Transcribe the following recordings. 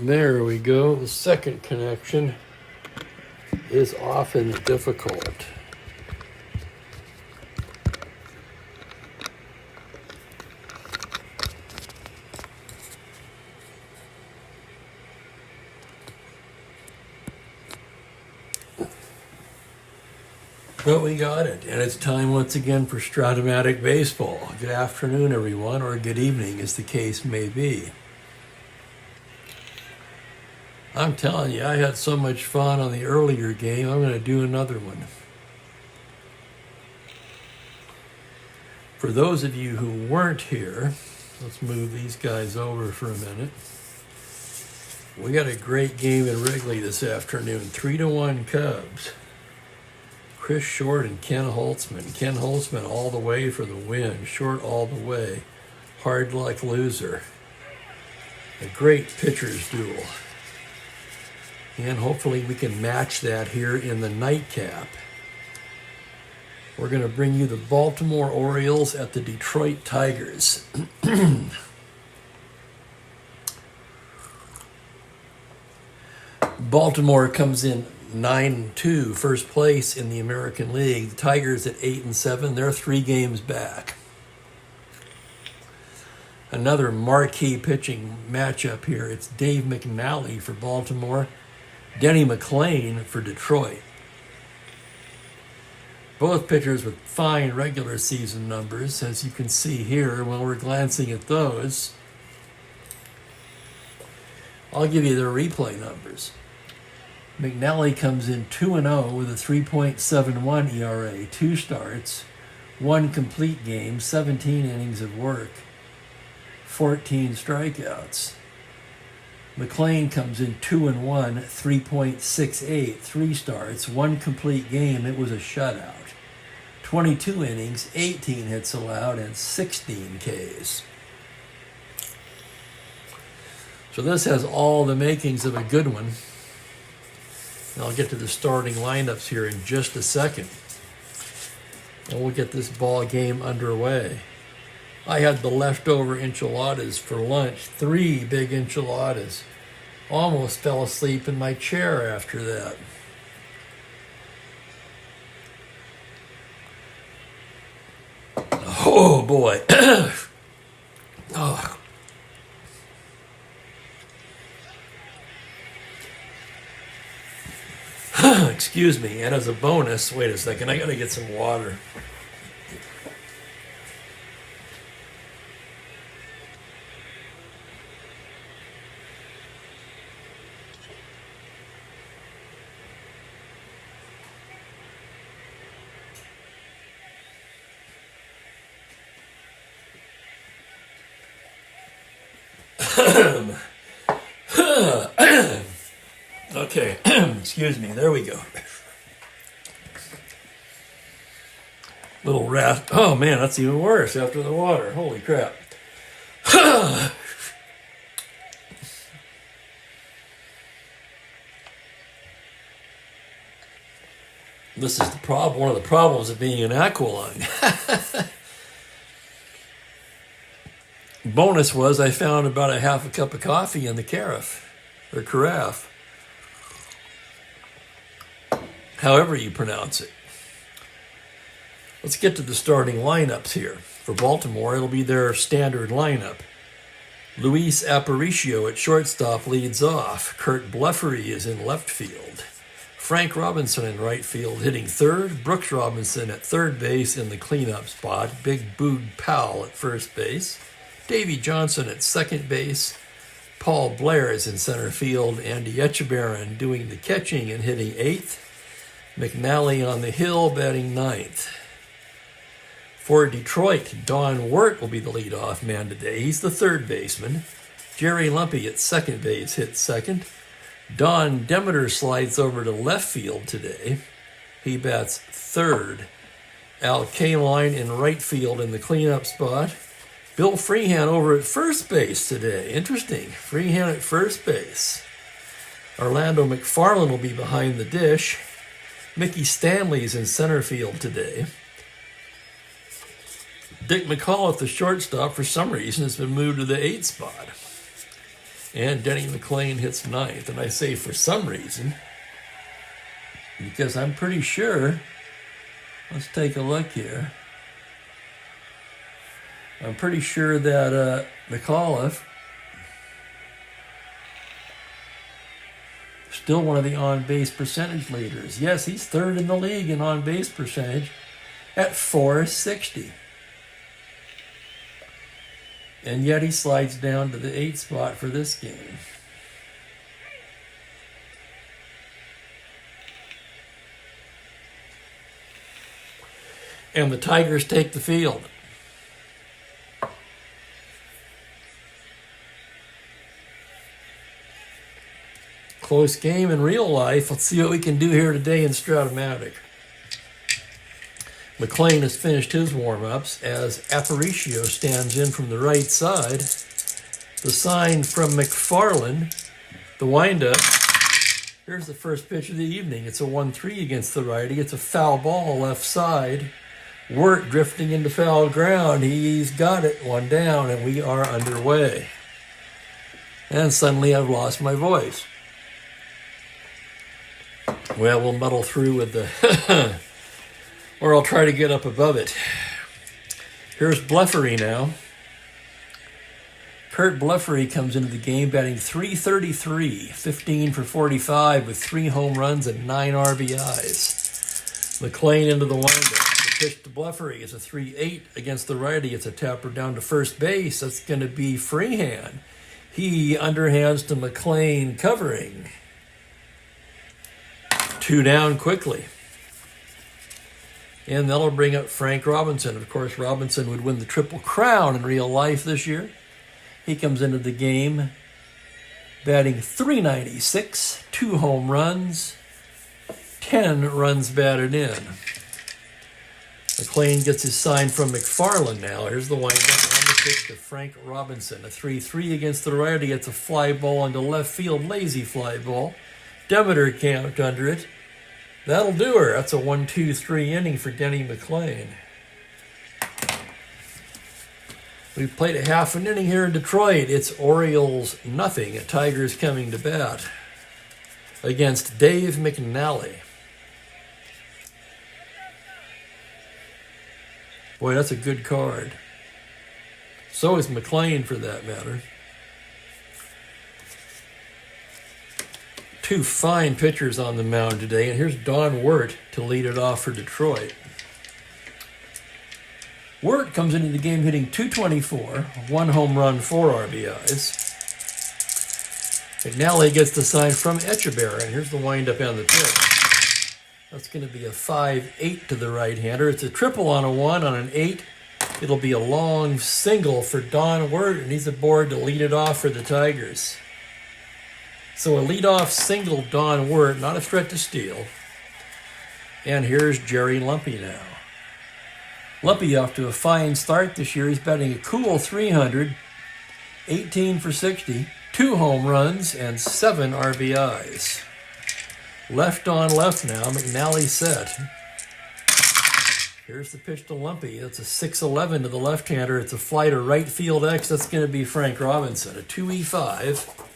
There we go. The second connection is often difficult. But we got it, and it's time once again for Strat-O-Matic Baseball. Good afternoon, everyone, or good evening, as the case may be. I'm telling you, I had so much fun on the earlier game, I'm going to do another one. For those of you who weren't here, let's move these guys over for a minute. We got a great game in Wrigley this afternoon, 3-1 Cubs. Chris Short and Ken Holtzman. Ken Holtzman all the way for the win. Short all the way. Hard luck loser. A great pitcher's duel. And hopefully we can match that here in the nightcap. We're going to bring you the Baltimore Orioles at the Detroit Tigers. Baltimore comes in 9-2, first place in the American League. The Tigers at 8-7. They're 3 games back. Another marquee pitching matchup here. It's Dave McNally for Baltimore, Denny McLain for Detroit. Both pitchers with fine regular season numbers, as you can see here when we're glancing at those. I'll give you their replay numbers. McNally comes in 2-0 with a 3.71 ERA, 2 starts, 1 complete game, 17 innings of work, 14 strikeouts. McLain comes in 2-1, 3.68, 3 starts, 1 complete game. It was a shutout. 22 innings, 18 hits allowed, and 16 Ks. So this has all the makings of a good one. And I'll get to the starting lineups here in just a second. And we'll get this ball game underway. I had the leftover enchiladas for lunch, 3 big enchiladas. Almost fell asleep in my chair after that. Oh boy. Oh. Excuse me, and as a bonus, wait a second, I gotta get some water. Okay, excuse me, there we go. Little rat. Oh man, that's even worse after the water. Holy crap. This is the problem. One of the problems of being an aqualung. Bonus was I found about a half a cup of coffee in the carafe. However you pronounce it. Let's get to the starting lineups here. For Baltimore, it'll be their standard lineup. Luis Aparicio at shortstop leads off. Kurt Bleffery is in left field. Frank Robinson in right field hitting third. Brooks Robinson at third base in the cleanup spot. Big Boog Powell at first base. Davey Johnson at second base. Paul Blair is in center field. Andy Etchebarren doing the catching and hitting eighth. McNally on the hill batting ninth. For Detroit, Don Wirt will be the leadoff man today. He's the third baseman. Jerry Lumpy at second base hits second. Don Demeter slides over to left field today. He bats third. Al Kaline in right field in the cleanup spot. Bill Freehan over at first base today. Interesting. Freehan at first base. Orlando McFarland will be behind the dish. Mickey Stanley's in center field today. Dick McCall at the shortstop, for some reason, has been moved to the 8th spot. And Denny McLain hits 9th. And I say for some reason, because I'm pretty sure, let's take a look here. I'm pretty sure that McAuliffe, still one of the on-base percentage leaders. Yes, he's third in the league in on-base percentage at .460. And yet he slides down to the 8th spot for this game. And the Tigers take the field. Close game in real life. Let's see what we can do here today in Strat-O-Matic. McLain has finished his warm-ups as Aparicio stands in from the right side. The sign from McFarland, the windup. Here's the first pitch of the evening. It's a 1-3 against the righty. It's a foul ball left side. Wirt drifting into foul ground. He's got it, one down, and we are underway. And suddenly I've lost my voice. Well, we'll muddle through with the... or I'll try to get up above it. Here's Bleffery now. Kurt Bleffery comes into the game batting .333, 15 for 45 with 3 home runs and 9 RBIs. McLain into the windup. The pitch to Bleffery is a 3-8 against the righty. It's a tapper down to first base. That's going to be Freehand. He underhands to McLain covering. 2 down quickly. And that'll bring up Frank Robinson. Of course, Robinson would win the Triple Crown in real life this year. He comes into the game batting .396, 2 home runs, 10 runs batted in. McLain gets his sign from McFarland now. Here's the windup on the pitch to Frank Robinson. A 3-3 against the righty. Gets a fly ball into left field, lazy fly ball. Demeter count under it. That'll do her. That's a 1-2-3 inning for Denny McLain. We've played a half an inning here in Detroit. It's Orioles nothing. Tigers coming to bat against Dave McNally. Boy, that's a good card. So is McLain, for that matter. 2 fine pitchers on the mound today, and here's Don Wirt to lead it off for Detroit. Wirt comes into the game hitting .224, 1 home run, 4 RBIs. McNally gets the sign from Echeverria, and here's the windup on the pitch. That's going to be a 5-8 to the right-hander. It's a triple on a 1, on an 8. It'll be a long single for Don Wirt, and he's aboard to lead it off for the Tigers. So a leadoff single, Don Wirt, not a threat to steal. And here's Jerry Lumpy now. Lumpy off to a fine start this year. He's batting a cool .300, 18 for 60, 2 home runs, and 7 RBIs. Left on left now, McNally set. Here's the pitch to Lumpy. That's a 6-11 to the left-hander. It's a fly to right field X. That's going to be Frank Robinson, a 2-5.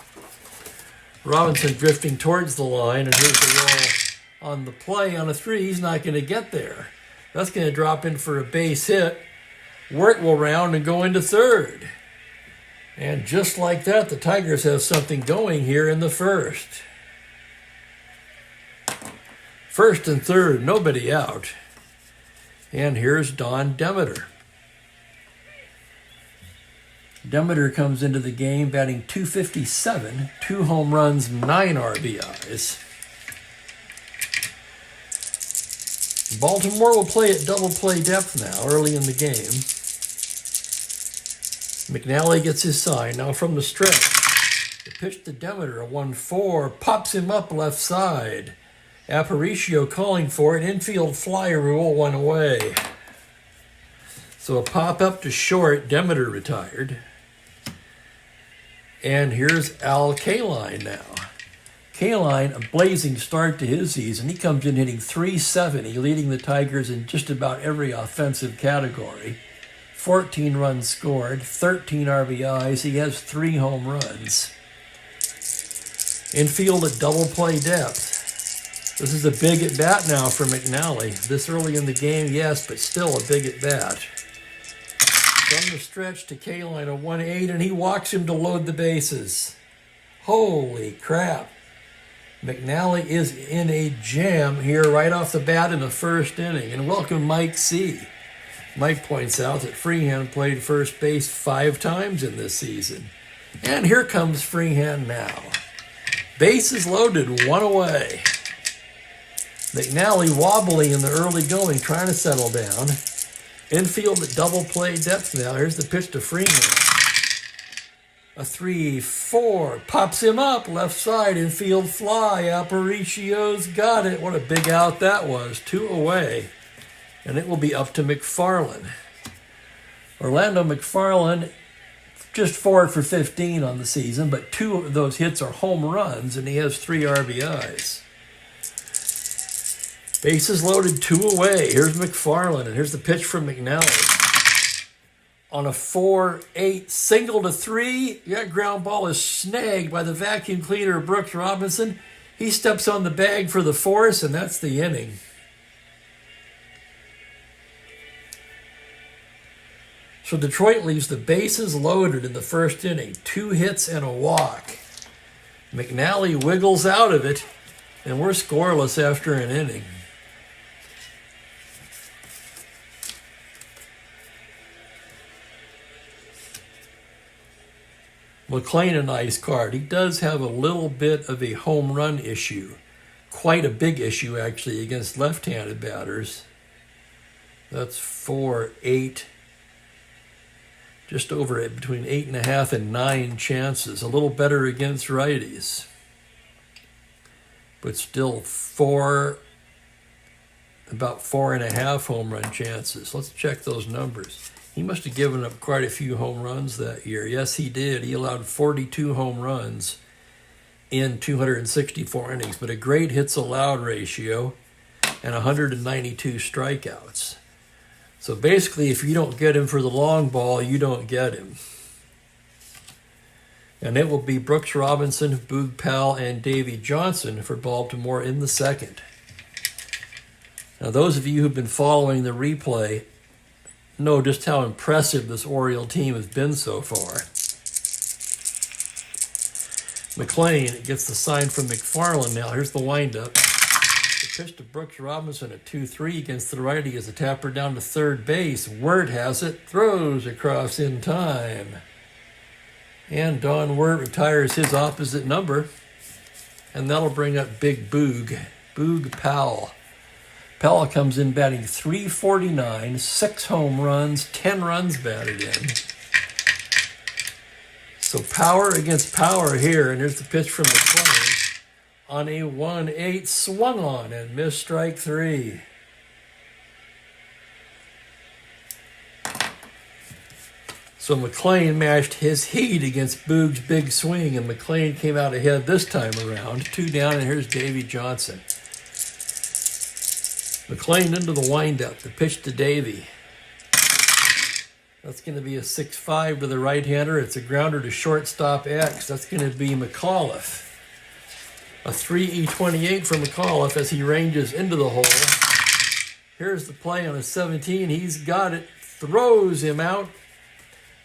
Robinson drifting towards the line, and here's the roll on the play on a 3. He's not going to get there. That's going to drop in for a base hit. Wirt will round and go into third. And just like that, the Tigers have something going here in the first. First and third, nobody out. And here's Don Demeter. Demeter comes into the game batting .257, 2 home runs, 9 RBIs. Baltimore will play at double play depth now, early in the game. McNally gets his sign now from the stretch. The pitch to Demeter, a 1-4, pops him up left side. Aparicio calling for it, infield fly rule, 1 away. So a pop up to short, Demeter retired. And here's Al Kaline now. Kaline, a blazing start to his season. He comes in hitting .370, leading the Tigers in just about every offensive category. 14 runs scored, 13 RBIs. He has 3 home runs. Infield at double play depth. This is a big at bat now for McNally. This early in the game, yes, but still a big at bat. From the stretch to K-line, a 1-8, and he walks him to load the bases. Holy crap. McNally is in a jam here right off the bat in the first inning. And welcome Mike C. Mike points out that Freehan played first base 5 times in this season. And here comes Freehan now. Bases loaded, 1 away. McNally wobbly in the early going, trying to settle down. Infield at double play depth now. Here's the pitch to Freeman. A 3-4, pops him up, left side, infield fly. Aparicio's got it. What a big out that was. 2 away. And it will be up to McFarland. Orlando McFarland, just 4 for 15 on the season, but 2 of those hits are home runs, and he has 3 RBIs. Bases loaded, 2 away. Here's McFarland, and here's the pitch from McNally. On a 4-8 single to 3, that ground ball is snagged by the vacuum cleaner Brooks Robinson. He steps on the bag for the force, and that's the inning. So Detroit leaves the bases loaded in the first inning. 2 hits and a walk. McNally wiggles out of it, and we're scoreless after an inning. McLean, a nice card. He does have a little bit of a home run issue. Quite a big issue, actually, against left-handed batters. That's 4-8. Just over it, between 8.5 and 9 chances. A little better against righties. But still about 4.5 home run chances. Let's check those numbers. He must have given up quite a few home runs that year. Yes, he did. He allowed 42 home runs in 264 innings, but a great hits allowed ratio and 192 strikeouts. So basically, if you don't get him for the long ball, you don't get him. And it will be Brooks Robinson, Boog Powell, and Davey Johnson for Baltimore in the second. Now, those of you who've been following the replay know just how impressive this Oriole team has been so far. McLean gets the sign from McFarland now. Here's the windup. The pitch to Brooks Robinson at 2-3 against the righty as a tapper down to third base. Wirt has it, throws across in time. And Don Wirt retires his opposite number. And that'll bring up Big Boog Powell. Powell comes in batting .349, 6 home runs, 10 runs batted in. So power against power here, and here's the pitch from McLean on a 1-8 swung on and missed strike 3. So McLean matched his heat against Boog's big swing, and McLean came out ahead this time around. 2 down, and here's Davey Johnson. McLean into the windup, the pitch to Davey. That's going to be a 6-5 to the right-hander. It's a grounder to shortstop X. That's going to be McAuliffe. A 3-E28 for McAuliffe as he ranges into the hole. Here's the play on a 17. He's got it, throws him out.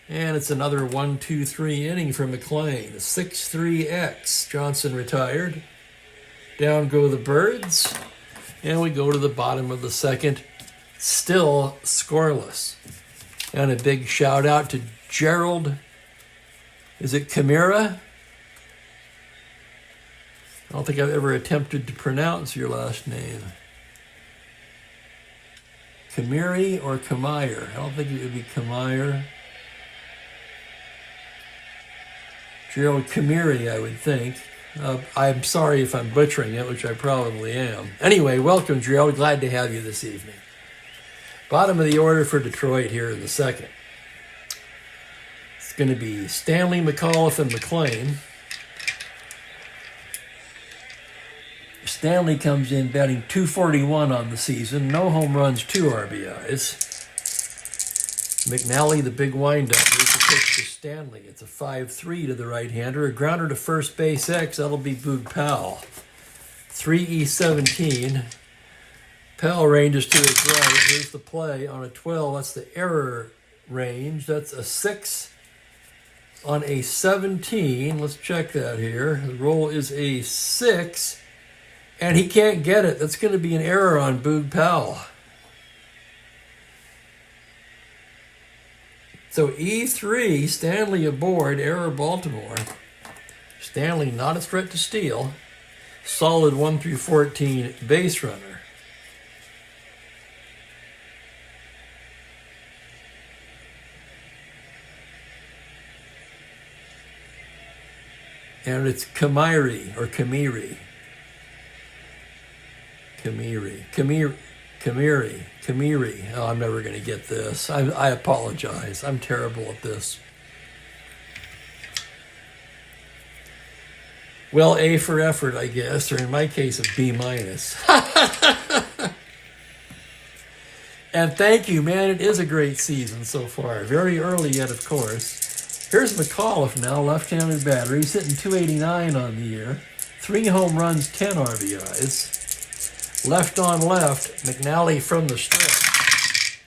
And it's another 1-2-3 inning for McLean. A 6-3 X. Johnson retired. Down go the Birds. And we go to the bottom of the second, still scoreless. And a big shout out to Gerald, is it Camara? I don't think I've ever attempted to pronounce your last name. Kamiri or Kamire? I don't think it would be Kamire. Gerald Kamiri, I would think. I'm sorry if I'm butchering it, which I probably am. Anyway, welcome, Gerald. Glad to have you this evening. Bottom of the order for Detroit here in the second. It's going to be Stanley, McAuliffe, and McLean. Stanley comes in batting .241 on the season. No home runs, 2 RBIs. McNally, the big windup. Here's the pitch to Stanley. It's a 5-3 to the right-hander. A grounder to first base X. That'll be Boog Powell. 3E17. Powell ranges to his right. Here's the play on a 12. That's the error range. That's a 6 on a 17. Let's check that here. The roll is a 6. And he can't get it. That's going to be an error on Boog Powell. So E3, Stanley aboard, error Baltimore. Stanley not a threat to steal. Solid 1 through 14 base runner. And it's Kamiri or Kamiri. Kamiri. Oh, I'm never going to get this. I apologize. I'm terrible at this. Well, A for effort, I guess, or in my case, a B minus. And thank you, man. It is a great season so far. Very early yet, of course. Here's McAuliffe now, left-handed batter. He's hitting 289 on the year. 3 home runs, 10 RBIs. Left on left, McNally from the stretch.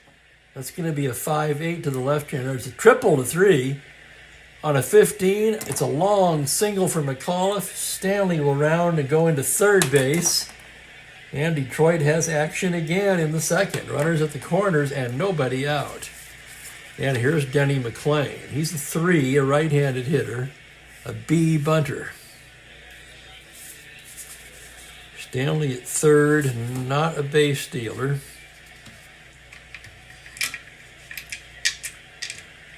That's going to be a 5-8 to the left-hander. It's a triple to 3. On a 15, it's a long single for McAuliffe. Stanley will round and go into third base. And Detroit has action again in the second. Runners at the corners and nobody out. And here's Denny McLain. He's a 3, a right-handed hitter, a B bunter. Stanley at third, not a base stealer.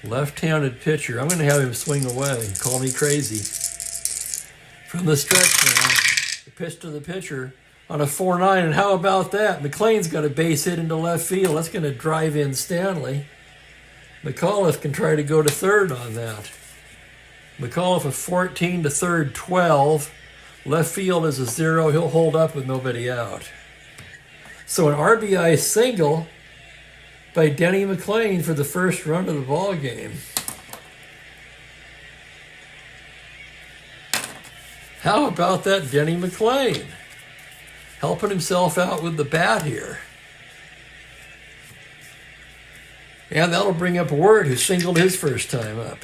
Left-handed pitcher. I'm going to have him swing away. Call me crazy. From the stretch now, the pitch to the pitcher on a 4-9. And how about that? McLain's got a base hit into left field. That's going to drive in Stanley. McAuliffe can try to go to third on that. McAuliffe a 14 to third, 12. Left field is a 0. He'll hold up with nobody out. So an RBI single by Denny McLain for the first run of the ball game. How about that Denny McLain? Helping himself out with the bat here. And that'll bring up Ward, who singled his first time up.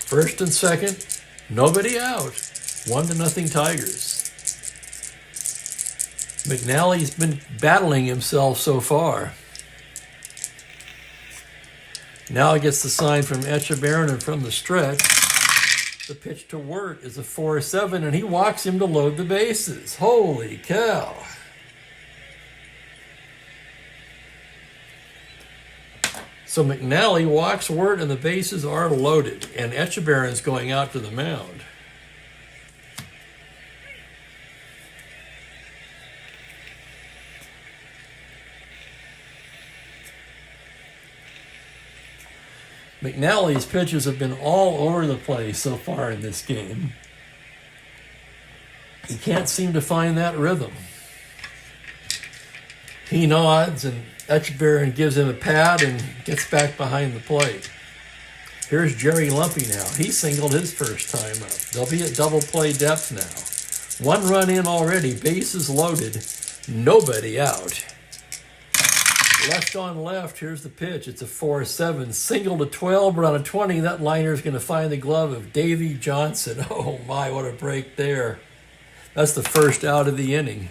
First and second, nobody out. 1-0 Tigers. McNally's been battling himself so far. Now he gets the sign from Echeverria and from the stretch. The pitch to Wirt is a 4-7, and he walks him to load the bases. Holy cow. So McNally walks Wirt, and the bases are loaded, and Echeverria is going out to the mound. McNally's pitches have been all over the place so far in this game. He can't seem to find that rhythm. He nods, and Echeverria gives him a pat and gets back behind the plate. Here's Jerry Lumpy now. He singled his first time up. They'll be at double play depth now. 1 run in already, bases loaded, nobody out. Left on left, here's the pitch. It's a 4-7, single to 12, but on a 20, that liner is going to find the glove of Davey Johnson. Oh my, what a break there. That's the first out of the inning.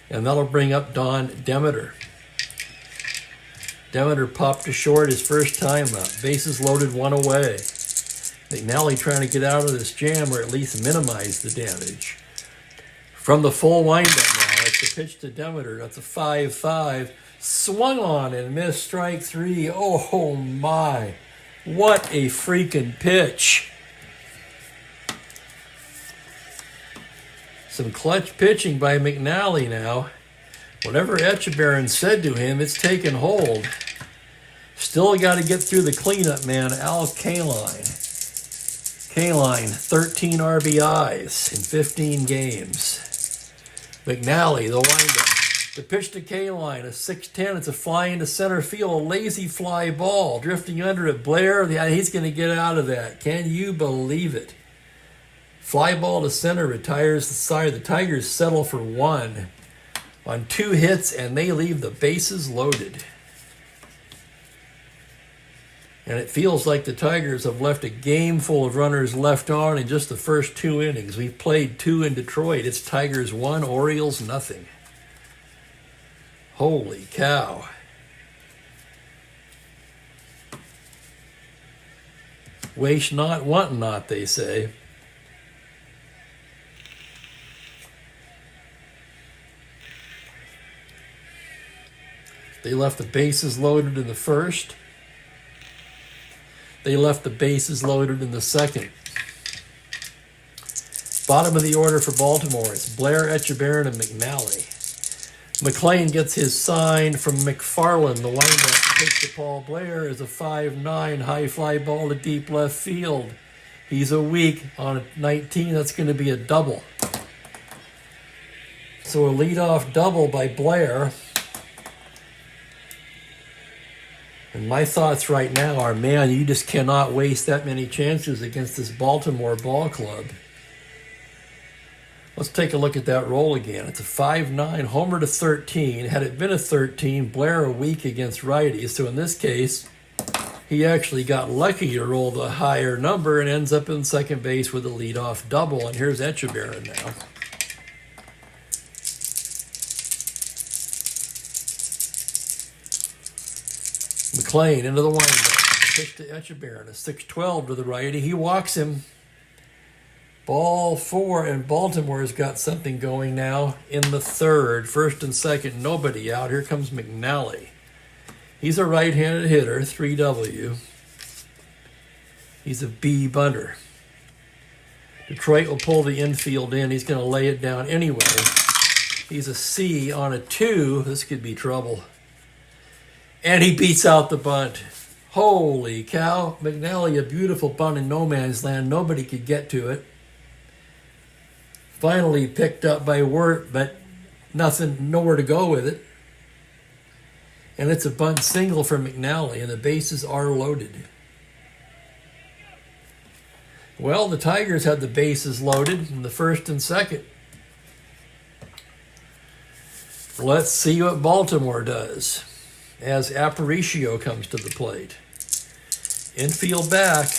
And that'll bring up Don Demeter. Demeter popped to short his first time up. Bases loaded, 1 away. McNally trying to get out of this jam or at least minimize the damage. From the full windup now, it's the pitch to Demeter. That's a 5-5. Swung on and missed, strike 3. Oh my, what a freaking pitch. Some clutch pitching by McNally now. Whatever Echeverria said to him, it's taken hold. Still got to get through the cleanup, man. Al Kaline. Kaline, 13 RBIs in 15 games. McNally, the windup. The pitch to Kaline, a 6-10. It's a fly into center field, a lazy fly ball. Drifting under it. Blair, he's going to get out of that. Can you believe it? Fly ball to center, retires the side. The Tigers settle for 1 on 2 hits, and they leave the bases loaded. And it feels like the Tigers have left a game full of runners left on in just the first 2 innings. We've played 2 in Detroit. It's Tigers 1, Orioles nothing. Holy cow. Waste not, want not, they say. They left the bases loaded in the first. They left the bases loaded in the second. Bottom of the order for Baltimore. It's Blair, Etchebarren, and McNally. McLean gets his sign from McFarland. The windup pitch to Paul Blair is a 5-9 high fly ball to deep left field. He's a weak on a 19. That's going to be a double. So a leadoff double by Blair. And my thoughts right now are, man, you just cannot waste that many chances against this Baltimore ball club. Let's take a look at that roll again. It's a 5-9, homer to 13. Had it been a 13, Blair a weak against righties. So in this case, he actually got lucky to roll the higher number and ends up in second base with a leadoff double. And here's Etchebarren now. McLean into the windup. Pitch to Etchebarren, a 6-12 to the righty. He walks him. Ball 4, and Baltimore's got something going now in the third. First and second, nobody out. Here comes McNally. He's a right-handed hitter, 3W. He's a B bunter. Detroit will pull the infield in. He's going to lay it down anyway. He's a C on a 2. This could be trouble. And he beats out the bunt. Holy cow. McNally, a beautiful bunt in no man's land. Nobody could get to it. Finally picked up by Wirt, but nowhere to go with it. And it's a bunt single for McNally, and the bases are loaded. Well, the Tigers had the bases loaded in the first and second. Let's see what Baltimore does as Aparicio comes to the plate. Infield back.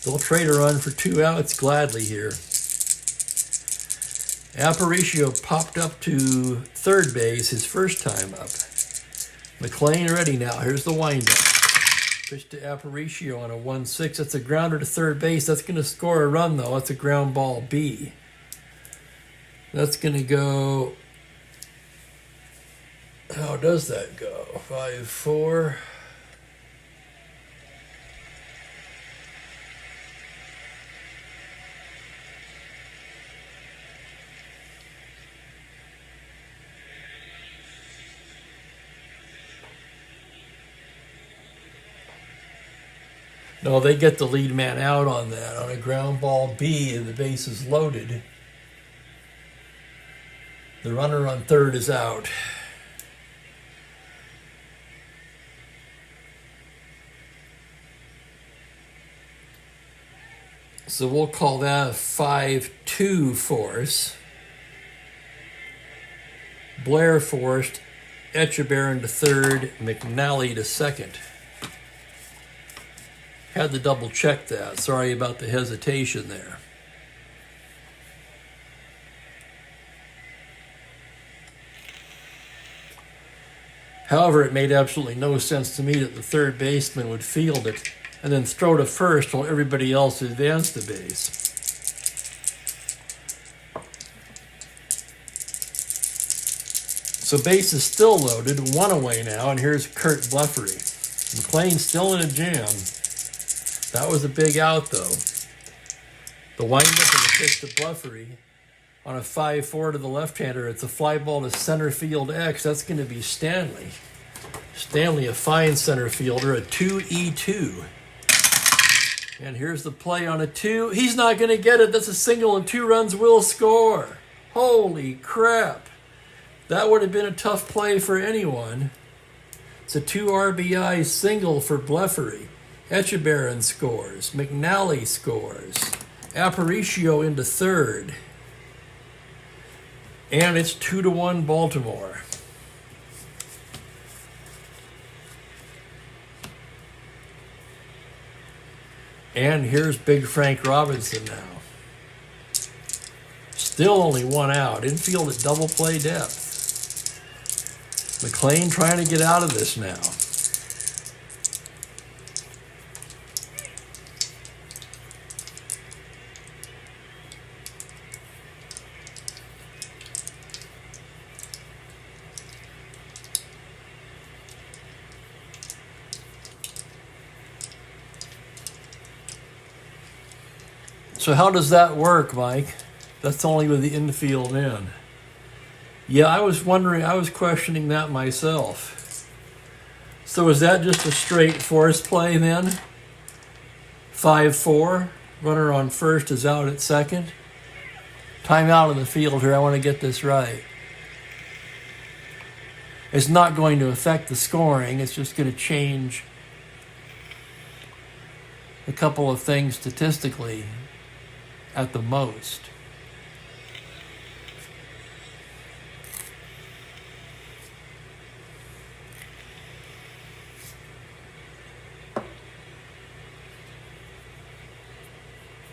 They'll trade a run for 2 outs gladly here. Aparicio popped up to third base his first time up. McLean ready now. Here's the windup. Pitch to Aparicio on a 1-6. That's a grounder to third base. That's going to score a run, though. That's a ground ball B. That's going to go... How does that go? 5-4... No, they get the lead man out on that. On a ground ball B, and the base is loaded. The runner on third is out. So we'll call that a 5-2 force. Blair forced, Etchebarren to third, McNally to second. Had to double check that. Sorry about the hesitation there. However, it made absolutely no sense to me that the third baseman would field it and then throw to first while everybody else advanced to base. So base is still loaded, 1 away now, and here's Kurt Bleffery. McLean still in a jam. That was a big out, though. The windup and the pitch to Bleffery on a 5-4 to the left-hander. It's a fly ball to center field X. That's going to be Stanley. Stanley, a fine center fielder, a 2-E-2. And here's the play on a 2. He's not going to get it. That's a single, and 2 runs will score. Holy crap. That would have been a tough play for anyone. It's a 2 RBI single for Blefary. Echebarren scores. McNally scores. Aparicio into third. And it's 2-1 Baltimore. And here's Big Frank Robinson now. Still only 1 out. Infield at double play depth. McLean trying to get out of this now. So how does that work, Mike? That's only with the infield in. Yeah, I was questioning that myself. So is that just a straight force play then? 5-4, runner on first is out at second. Time out in the field here, I want to get this right. It's not going to affect the scoring, it's just going to change a couple of things statistically at the most.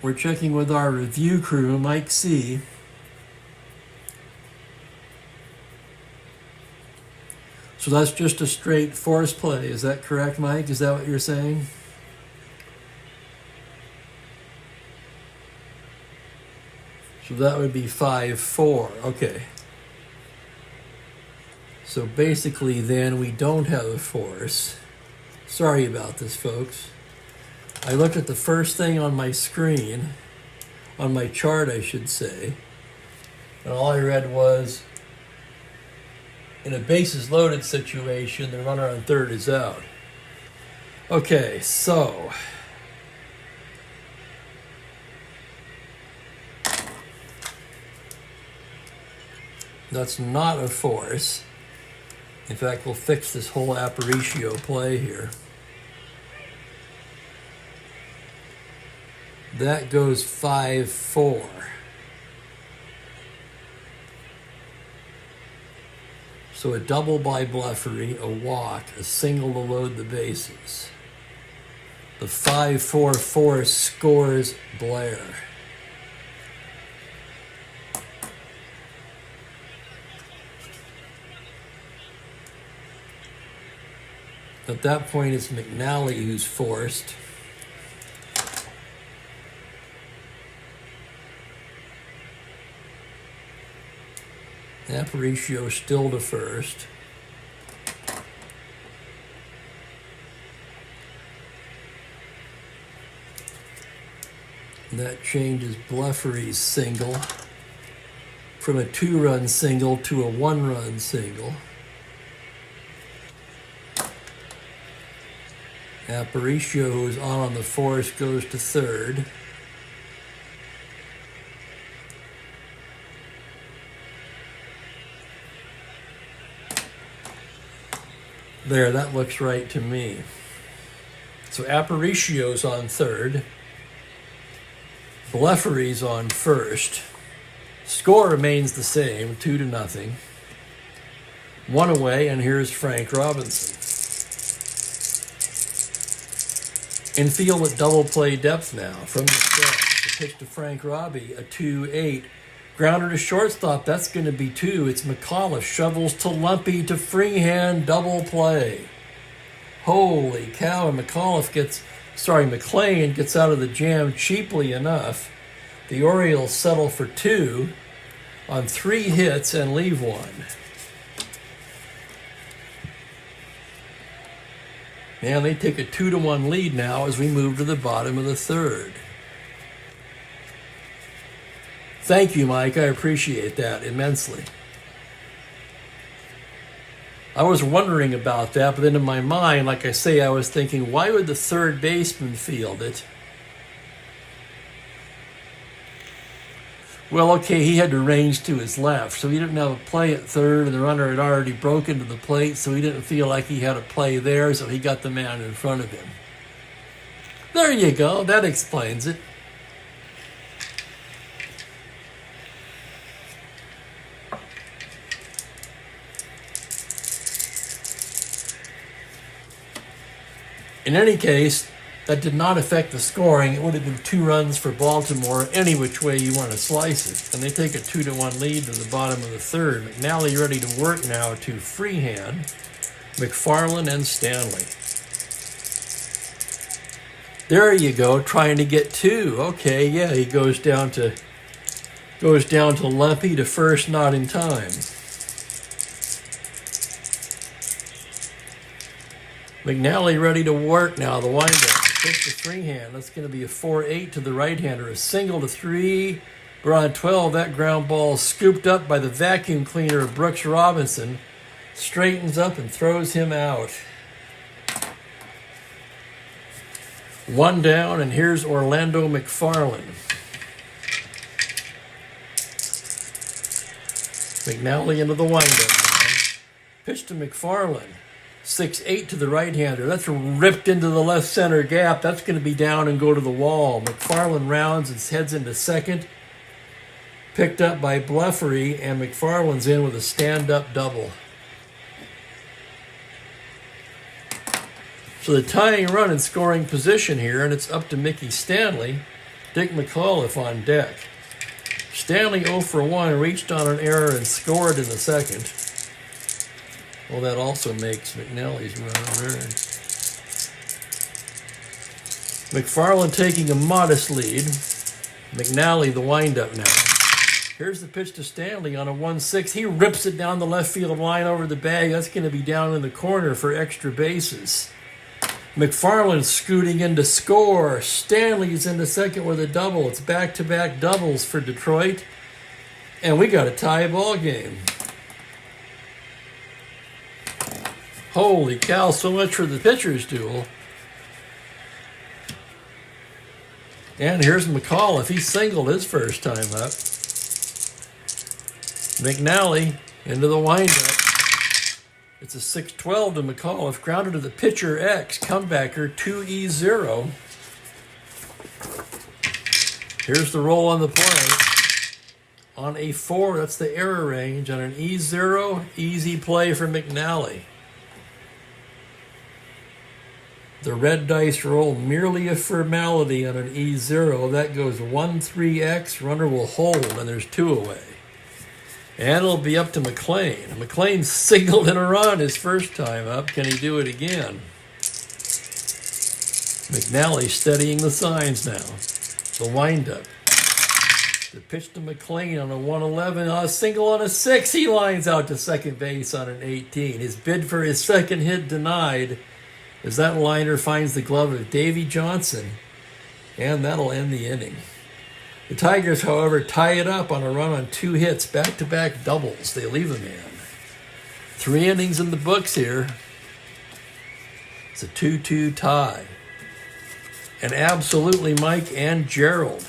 We're checking with our review crew, Mike C. So that's just a straight force play. Is that correct, Mike? Is that what you're saying? So that would be 5-4. Okay. So basically then we don't have a force. Sorry about this, folks. I looked at the first thing on my screen, on my chart I should say, and all I read was, in a bases loaded situation, the runner on third is out. Okay, so that's not a force. In fact, we'll fix this whole Aparicio play here. That goes 5-4. So a double by Blefary, a walk, a single to load the bases. The 5-4 force scores Blair. At that point, it's McNally who's forced. Aparicio still to first. And that changes Blefary's single from a 2-run single to a 1-run single. Aparicio, who is on the force, goes to third. There, that looks right to me. So Aparicio's on third. Blefary's on first. Score remains the same, 2-0. 1 away, and here's Frank Robinson. Infield at double play depth now from the start. The pitch to Frank Robbie, a 2-8. Grounder to shortstop, that's going to be 2. It's McAuliffe, shovels to Lumpy to Freehand, double play. Holy cow, and McLean gets out of the jam cheaply enough. The Orioles settle for 2 on 3 hits and leave 1. And they take a 2-1 lead now as we move to the bottom of the third. Thank you, Mike. I appreciate that immensely. I was wondering about that, but then in my mind, like I say, I was thinking, why would the third baseman field it? Well, okay, he had to range to his left, so he didn't have a play at third, and the runner had already broken to the plate, so he didn't feel like he had a play there, so he got the man in front of him. There you go, that explains it. In any case, that did not affect the scoring. It would have been 2 runs for Baltimore, any which way you want to slice it. And they take a 2-1 lead to the bottom of the third. McNally ready to work now to Freehand, McFarland, and Stanley. There you go, trying to get 2. Okay, yeah, he goes down to Lumpy to first, not in time. McNally ready to work now, the windup. Pitch to Freehand. That's going to be a 4-8 to the right-hander. A single to 3. We're on 12. That ground ball scooped up by the vacuum cleaner of Brooks Robinson. Straightens up and throws him out. 1 down, and here's Orlando McFarland. McNally into the windup now. Pitch to McFarland. 6-8 to the right-hander. That's ripped into the left center gap. That's going to be down and go to the wall. McFarland rounds and heads into second. Picked up by Bleffery, and McFarland's in with a stand-up double. So the tying run in scoring position here, and it's up to Mickey Stanley. Dick McAuliffe on deck. Stanley 0 for 1, reached on an error and scored in the second. Well, that also makes McNally's run unearned. McFarland taking a modest lead. McNally the windup now. Here's the pitch to Stanley on a 1-6. He rips it down the left field line over the bag. That's going to be down in the corner for extra bases. McFarland scooting in to score. Stanley's into second with a double. It's back-to-back doubles for Detroit. And we got a tie ball game. Holy cow, so much for the pitcher's duel. And here's McAuliffe. He singled his first time up. McNally into the windup. It's a 6-12 to McAuliffe. Grounded to the pitcher X. Comebacker 2-0. Here's the roll on the play. On a 4, that's the error range. On an E0, easy play for McNally. The red dice roll, merely a formality on an E0. That goes 1-3X. Runner will hold, and there's 2 away. And it'll be up to McLean. McLean singled in a run his first time up. Can he do it again? McNally steadying the signs now. The windup. The pitch to McLean on a 1-11. A single on a 6. He lines out to second base on an 18. His bid for his second hit denied as that liner finds the glove of Davy Johnson. And that'll end the inning. The Tigers, however, tie it up on a run on 2 hits, back-to-back doubles. They leave a man. 3 innings in the books here. It's a 2-2 tie. And absolutely Mike and Gerald.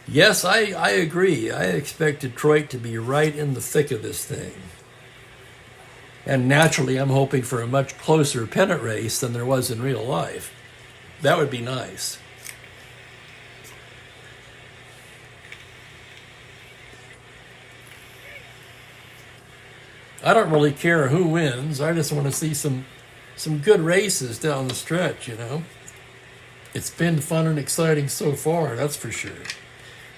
Yes, I agree. I expect Detroit to be right in the thick of this thing. And naturally, I'm hoping for a much closer pennant race than there was in real life. That would be nice. I don't really care who wins. I just want to see some good races down the stretch, you know. It's been fun and exciting so far, that's for sure.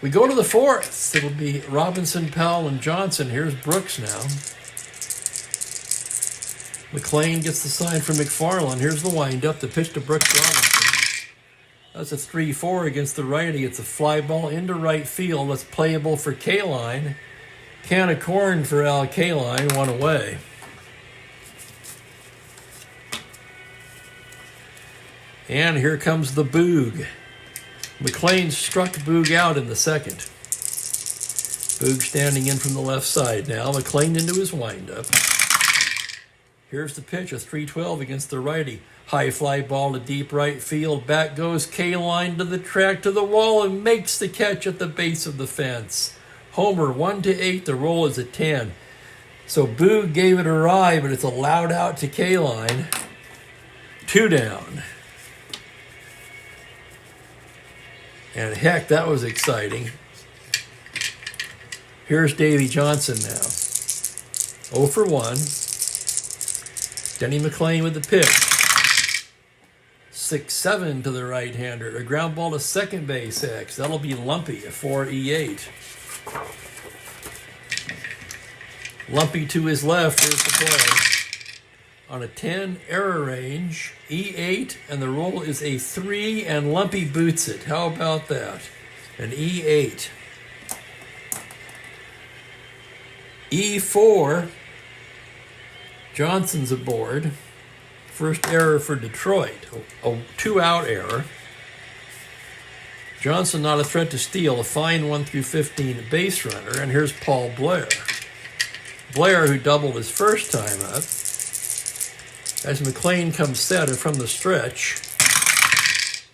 We go to the 4th. It'll be Robinson, Powell, and Johnson. Here's Brooks now. McLean gets the sign from McFarland. Here's the windup. The pitch to Brooks Robinson. That's a 3-4 against the righty. It's a fly ball into right field. That's playable for Kaline. Can of corn for Al Kaline, 1 away. And here comes the Boog. McLean struck Boog out in the second. Boog standing in from the left side now. McLean into his windup. Here's the pitch, a 3-12 against the righty. High fly ball to deep right field. Back goes K-Line to the track, to the wall, and makes the catch at the base of the fence. Homer, 1-8. The roll is a 10. So Boog gave it a ride, but it's allowed out to K-Line. 2 down. And heck, that was exciting. Here's Davy Johnson now. 0 for 1. Denny McLean with the pitch. 6-7 to the right-hander. A ground ball to second base X. That'll be Lumpy, a 4-E8. Lumpy to his left. Here's the play. On a 10 error range, E8, and the roll is a 3, and Lumpy boots it. How about that? An E8. E4, Johnson's aboard. First error for Detroit, a 2-out error. Johnson not a threat to steal, a fine 1 through 15 base runner, and here's Paul Blair. Blair, who doubled his first time up. As McLean comes set and from the stretch,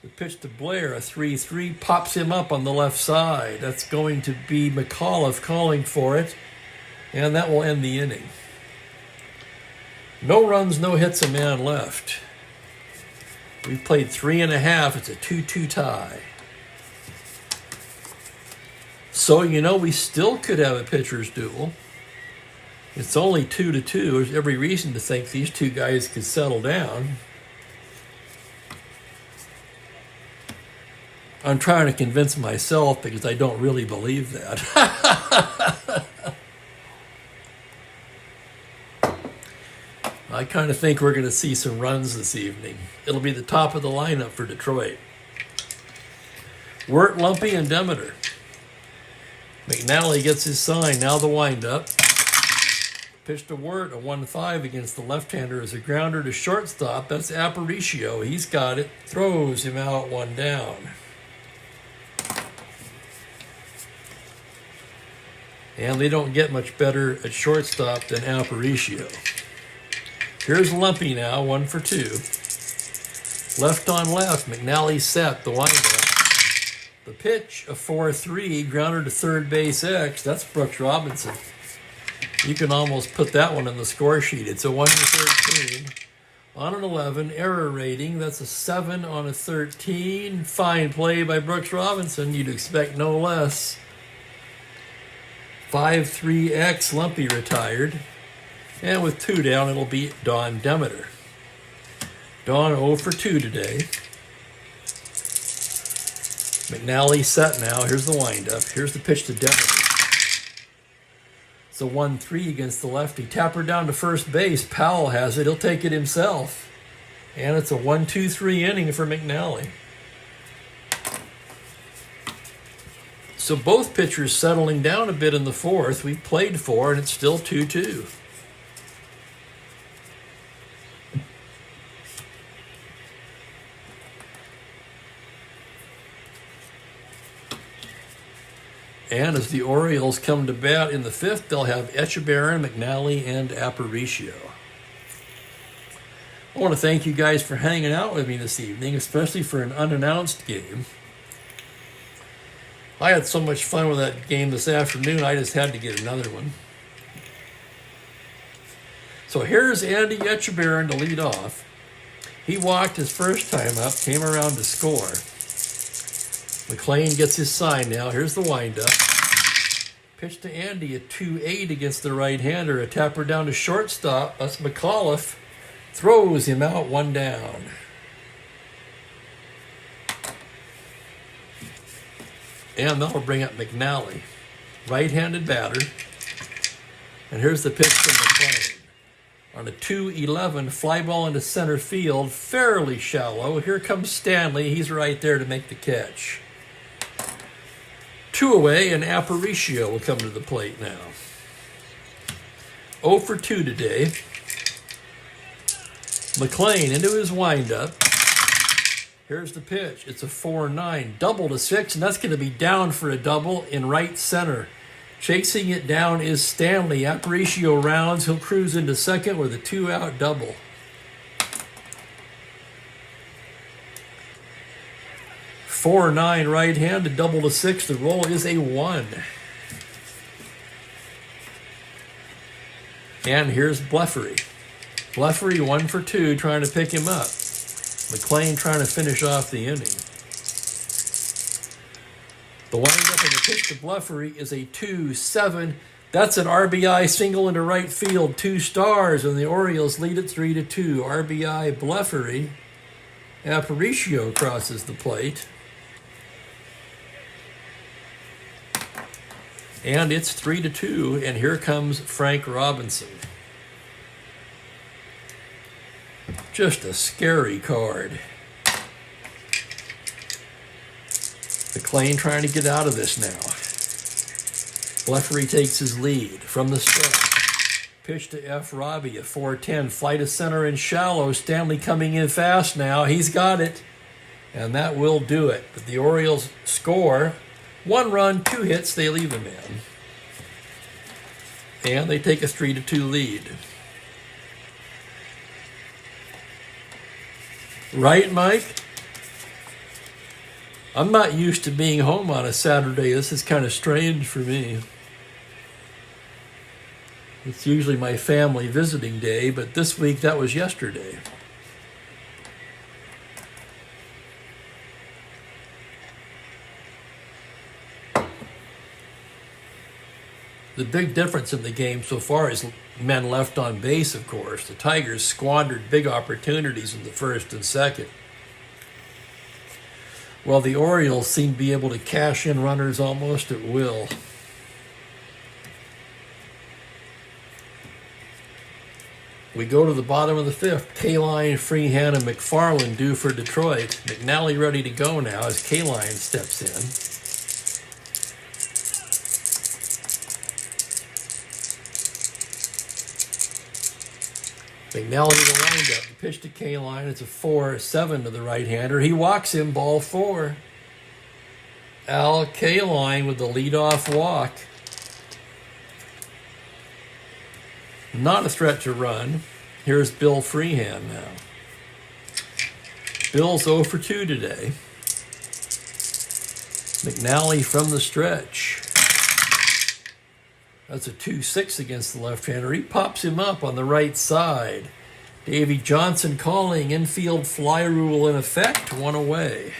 the pitch to Blair, a 3-3, pops him up on the left side. That's going to be McAuliffe calling for it, and that will end the inning. No runs, no hits, a man left. We've played 3.5. It's a 2-2 tie. So, we still could have a pitcher's duel. It's only 2-2. There's every reason to think these two guys could settle down. I'm trying to convince myself because I don't really believe that. I kind of think we're going to see some runs this evening. It'll be the top of the lineup for Detroit. Wirt, Lumpy, and Demeter. McNally gets his sign. Now the windup. Pitch to Wirt, a 1-5 against the left-hander as a grounder to shortstop. That's Aparicio. He's got it. Throws him out 1 down. And they don't get much better at shortstop than Aparicio. Here's Lumpy now, 1 for 2. Left on left, McNally set, the windup. The pitch, a 4-3, grounder to third base X. That's Brooks Robinson. You can almost put that one on the score sheet. It's a 1-13. On an 11, error rating. That's a 7 on a 13. Fine play by Brooks Robinson. You'd expect no less. 5-3X, Lumpy retired. And with 2 down, it'll be Don Demeter. Don 0 for 2 today. McNally set now. Here's the windup. Here's the pitch to Demeter. It's a 1-3 against the lefty. Tapper down to first base. Powell has it. He'll take it himself. And it's a 1-2-3 inning for McNally. So both pitchers settling down a bit in the fourth. We've played 4, and it's still 2-2. And as the Orioles come to bat in the 5th, they'll have Echeverria, McNally, and Aparicio. I want to thank you guys for hanging out with me this evening, especially for an unannounced game. I had so much fun with that game this afternoon, I just had to get another one. So here's Andy Echeverria to lead off. He walked his first time up, came around to score. McLean gets his sign now. Here's the windup. Pitch to Andy, a 2-8 against the right-hander. A tapper down to shortstop. That's McAuliffe. Throws him out 1 down. And that'll bring up McNally. Right-handed batter. And here's the pitch from McLean. On a 2-11, fly ball into center field. Fairly shallow. Here comes Stanley. He's right there to make the catch. 2 away, and Aparicio will come to the plate now. 0 for 2 today. McLean into his windup. Here's the pitch. It's a 4-9. Double to 6, and that's going to be down for a double in right center. Chasing it down is Stanley. Aparicio rounds. He'll cruise into second with a 2-out double. Four, 9 right-handed, double to 6. The roll is a 1. And here's Bleffery. Bleffery 1 for 2, trying to pick him up. McLean trying to finish off the inning. The windup and the pitch to Bleffery is a 2-7. That's an RBI single into right field. 2 stars, and the Orioles lead it 3-2. RBI Bleffery. Aparicio crosses the plate. And it's 3-2, and here comes Frank Robinson. Just a scary card. McLean trying to get out of this now. Bleffery takes his lead from the stretch. Pitch to F. Robbie, a 4-10. Flight to center and shallow. Stanley coming in fast now. He's got it. And that will do it. But the Orioles score 1 run, 2 hits. They leave him in. And they take a 3-2 lead. Right, Mike? I'm not used to being home on a Saturday. This is kind of strange for me. It's usually my family visiting day, but this week that was yesterday. The big difference in the game so far is men left on base, of course. The Tigers squandered big opportunities in the first and second. Well, the Orioles seem to be able to cash in runners almost at will. We go to the bottom of the 5th. Kaline, Freehan, and McFarland due for Detroit. McNally ready to go now as Kaline steps in. McNally the windup. The pitch to Kaline. It's a 4-7 to the right-hander. He walks him, ball 4. Al Kaline with the leadoff walk. Not a threat to run. Here's Bill Freehan now. Bill's 0 for 2 today. McNally from the stretch. That's a 2-6 against the left-hander. He pops him up on the right side. Davey Johnson calling. Infield fly rule in effect. 1 away.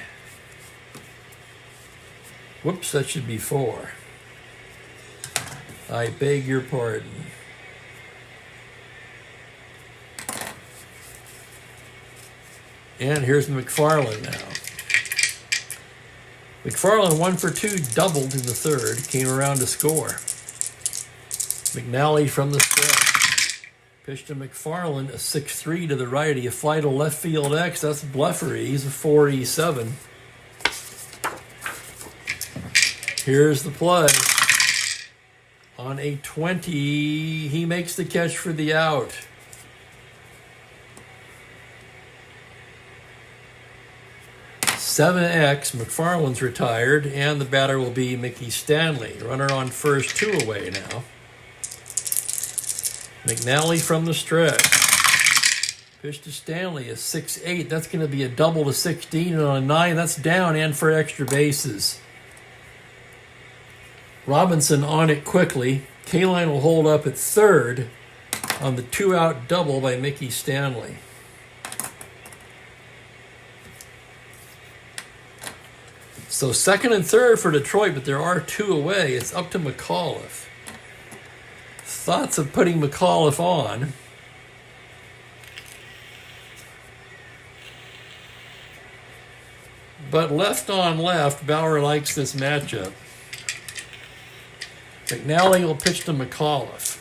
Whoops, that should be 4. I beg your pardon. And here's McFarland now. McFarland 1 for 2, doubled in the 3rd. Came around to score. McNally from the stretch. Pitch to McFarland, a 6-3 to the righty. A fly to left field X. That's Bleffery. He's a 4-7. Here's the play. On a 20, he makes the catch for the out. X. McFarland's retired, and the batter will be Mickey Stanley. Runner on first, 2 away now. McNally from the stretch. Pitch to Stanley, a 6-8. That's going to be a double to 16, and on a 9, that's down and for extra bases. Robinson on it quickly. Kaline will hold up at 3rd on the 2-out double by Mickey Stanley. So 2nd and 3rd for Detroit, but there are 2 away. It's up to McAuliffe. Thoughts of putting McAuliffe on. But left on left, Bauer likes this matchup. McNally will pitch to McAuliffe.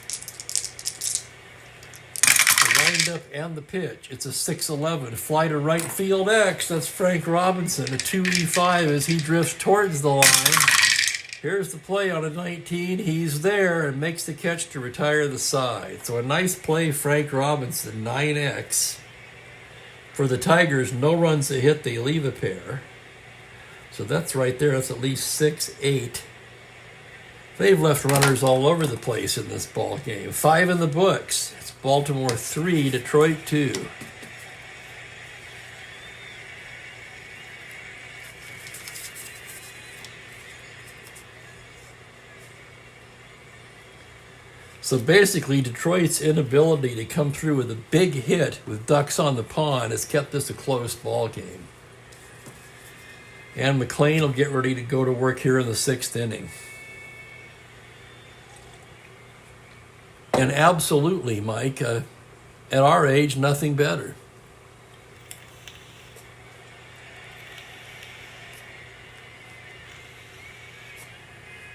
The windup and the pitch. It's a 6-11. Fly to right field X. That's Frank Robinson. A 2-5 as he drifts towards the line. Here's the play on a 19. He's there and makes the catch to retire the side. So a nice play, Frank Robinson, 9X. For the Tigers, no runs a hit. They leave a pair. So that's right there. That's at least 6-8. They've left runners all over the place in this ball game. 5 in the books. It's Baltimore 3, Detroit 2. So basically, Detroit's inability to come through with a big hit with ducks on the pond has kept this a close ball game. And McLean will get ready to go to work here in the 6th inning. And absolutely, Mike, at our age, nothing better.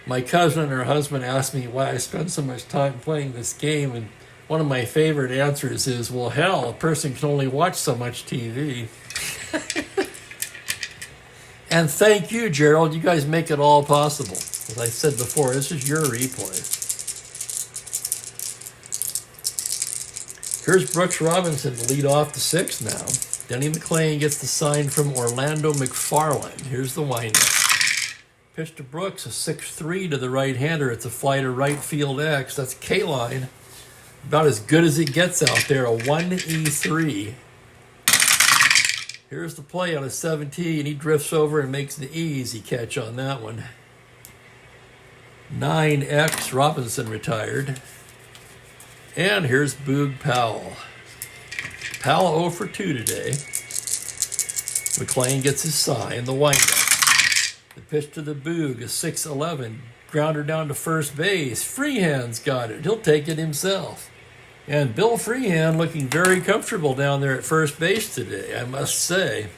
My cousin and her husband asked me why I spend so much time playing this game, and one of my favorite answers is, well, hell, a person can only watch so much TV. And thank you, Gerald. You guys make it all possible. As I said before, this is your replay. Here's Brooks Robinson to lead off the 6th now. Denny McLean gets the sign from Orlando McFarland. Here's the windup. Pitch to Brooks, a 6-3 to the right-hander. It's a fly to right field X. That's K-line. About as good as it gets out there, a 1E3. Here's the play on a 17. He drifts over and makes the easy catch on that one. 9X, Robinson retired. And here's Boog Powell. Powell 0 for 2 today. McLean gets his sign, the windup. The pitch to the Boog, a 6-11. Grounder down to first base. Freehand's got it. He'll take it himself. And Bill Freehand looking very comfortable down there at first base today, I must say.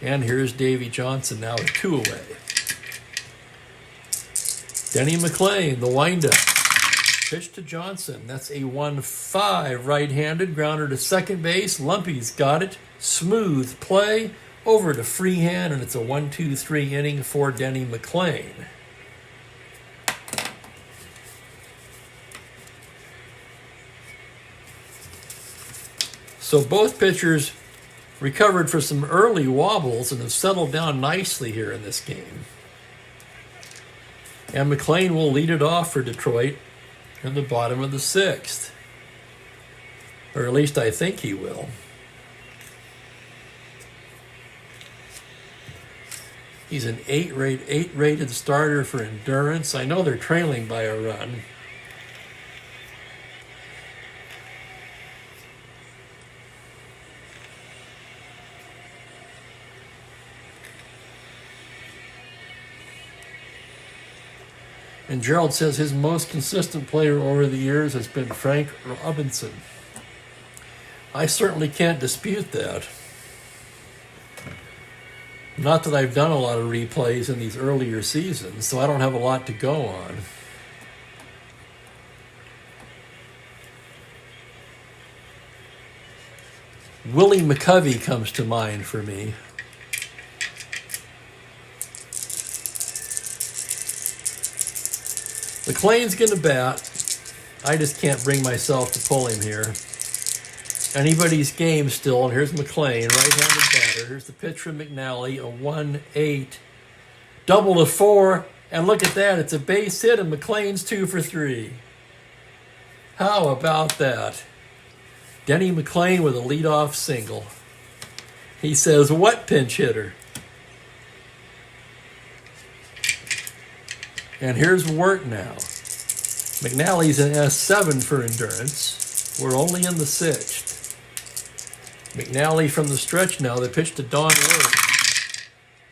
And here's Davy Johnson now at 2 away. Denny McLean, the windup. Pitch to Johnson. That's a 1-5 right-handed. Grounder to second base. Lumpy's got it. Smooth play. Over to Freehand, and it's a 1-2-3 inning for Denny McLean. So both pitchers recovered for some early wobbles and have settled down nicely here in this game. And McLean will lead it off for Detroit in the bottom of the 6th. Or at least I think he will. He's an 8-rated starter for endurance. I know they're trailing by a run. And Gerald says his most consistent player over the years has been Frank Robinson. I certainly can't dispute that. Not that I've done a lot of replays in these earlier seasons, so I don't have a lot to go on. Willie McCovey comes to mind for me. McLean's going to bat. I just can't bring myself to pull him here. Anybody's game still, and here's McLean, right-handed batter. Here's the pitch from McNally, a 1-8. Double to 4, and look at that. It's a base hit, and McLean's 2 for 3. How about that? Denny McLean with a leadoff single. He says, what pinch hitter? And here's Wirt now. McNally's an S7 for endurance. We're only in the 6th. McNally from the stretch now. The pitch to Don Wirt.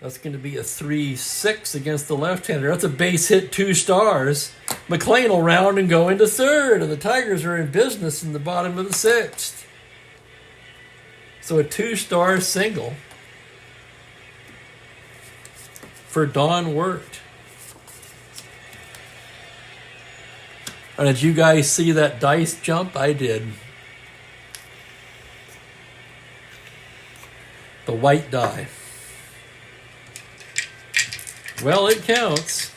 That's going to be a 3-6 against the left-hander. That's a base hit, 2 stars. McLean will round and go into 3rd, and the Tigers are in business in the bottom of the 6th. So a 2-star single for Don Wirt. And did you guys see that dice jump? I did. The white die. Well, it counts.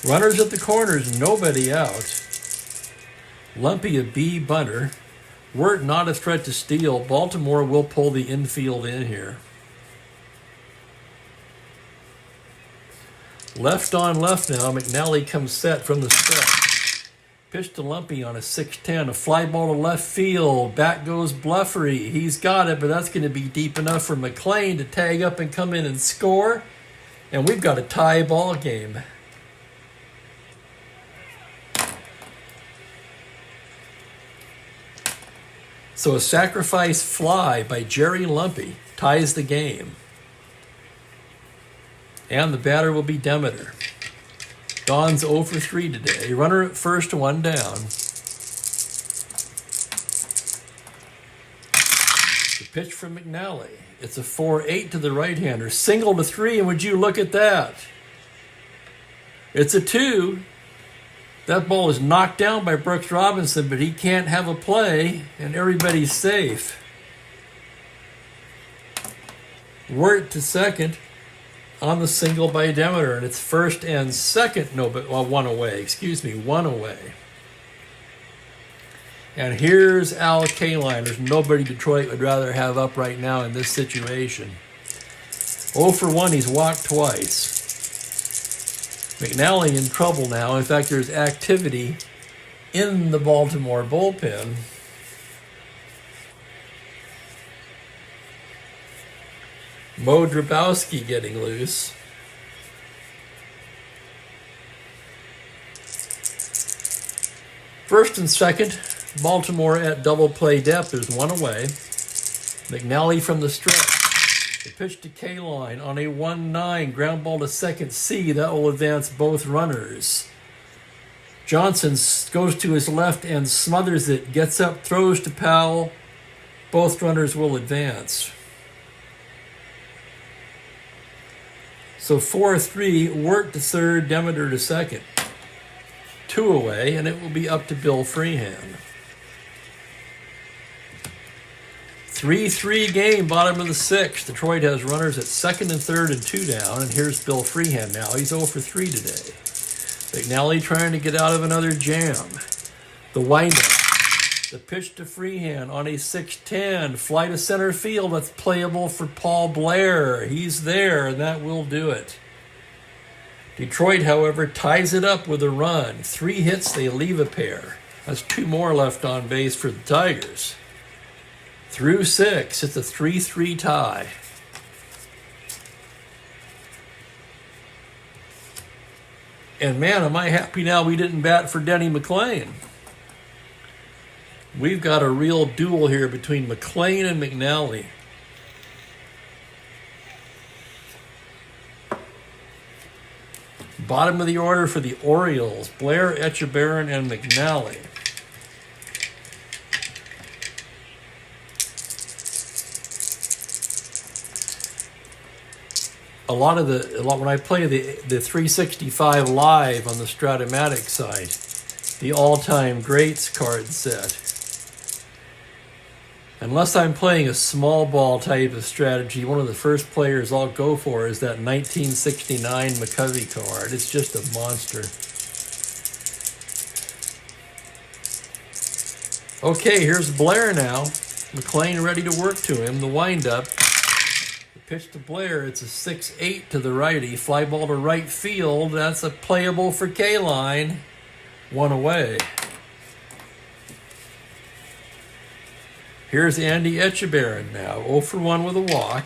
Runners at the corners, nobody out. Lumpy a B bunter. Wirt not a threat to steal. Baltimore will pull the infield in here. Left on left now. McNally comes set from the stretch. Pitch to Lumpy on a 6-10. A fly ball to left field. Back goes Bluffery. He's got it, but that's going to be deep enough for McLean to tag up and come in and score. And we've got a tie ball game. So a sacrifice fly by Jerry Lumpy ties the game. And the batter will be Demeter. Don's 0 for 3 today. Runner at first, 1 down. The pitch from McNally. It's a 4-8 to the right-hander. Single to 3, and would you look at that? It's a 2. That ball is knocked down by Brooks Robinson, but he can't have a play, and everybody's safe. Wirt to second on the single by Demeter, and it's first and second. No, but well, 1 away. Excuse me, 1 away. And here's Al Kaline. There's nobody Detroit would rather have up right now in this situation. 0 for 1, he's walked twice. McNally in trouble now. In fact, there's activity in the Baltimore bullpen. Mo Drabowski getting loose. First and second, Baltimore at double play depth. There's 1 away. McNally from the stretch. The pitch to Kaline on a 1-9. Ground ball to second C. That will advance both runners. Johnson goes to his left and smothers it. Gets up, throws to Powell. Both runners will advance. So 4-3, Wirt to third, Demeter to second. 2 away, and it will be up to Bill Freehan. 3-3 game, bottom of the 6th. Detroit has runners at second and third and 2 down, and here's Bill Freehan now. He's 0 for 3 today. McNally trying to get out of another jam. The windup. The pitch to Freehan on a 6-10. Fly to center field. That's playable for Paul Blair. He's there, and that will do it. Detroit, however, ties it up with a run. 3 hits, they leave a pair. That's 2 more left on base for the Tigers. Through 6, it's a 3-3 tie. And man, am I happy now we didn't bat for Denny McLain. We've got a real duel here between McLain and McNally. Bottom of the order for the Orioles, Blair, Etchebarren, and McNally. When I play the 365 live on the Strat-O-Matic site, the all-time greats card set. Unless I'm playing a small ball type of strategy, one of the first players I'll go for is that 1969 McCovey card. It's just a monster. Okay, here's Blair now. McLain ready to work to him. The windup. The pitch to Blair. It's a 6-8 to the righty. Fly ball to right field. That's a playable for Kaline. 1 away. Here's Andy Etchebarren now, 0 for 1 with a walk.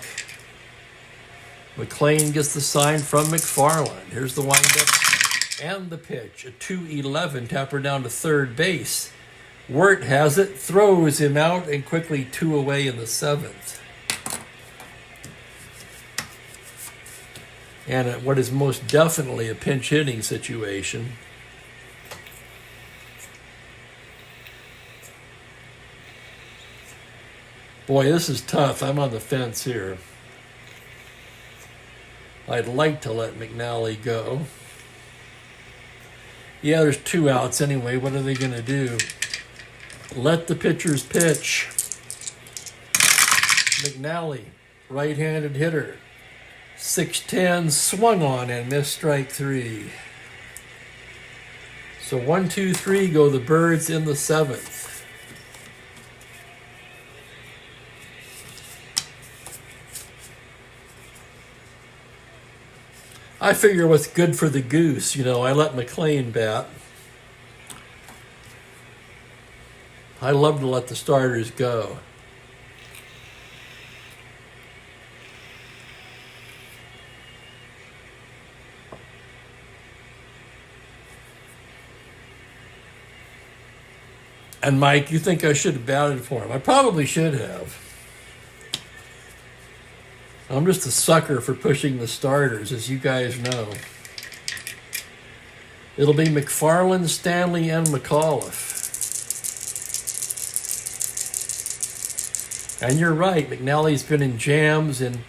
McLain gets the sign from McFarland. Here's the windup and the pitch. A 2-11, tapper down to third base. Wirt has it, throws him out, and quickly 2 away in the 7th. And what is most definitely a pinch hitting situation. Boy, this is tough. I'm on the fence here. I'd like to let McNally go. Yeah, there's 2 outs anyway. What are they going to do? Let the pitchers pitch. McNally, right-handed hitter. 6-10, swung on and missed strike 3. So 1, 2, 3 go the Birds in the 7th. I figure what's good for the goose. You know, I let McLean bat. I love to let the starters go. And Mike, you think I should have batted for him? I probably should have. I'm just a sucker for pushing the starters, as you guys know. It'll be McFarland, Stanley, and McAuliffe. And you're right, McNally's been in jams in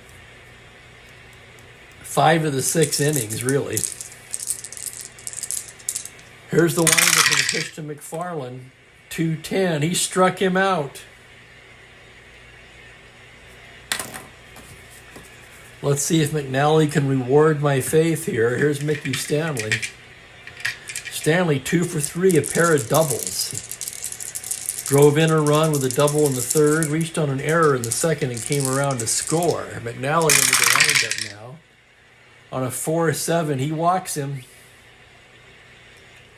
5 of the 6 innings, really. Here's the windup and the pitch to McFarland. 2-10. He struck him out. Let's see if McNally can reward my faith here. Here's Mickey Stanley. Stanley 2 for 3, a pair of doubles. Drove in a run with a double in the third, reached on an error in the second, and came around to score. McNally into the windup now. On a 4-7, he walks him.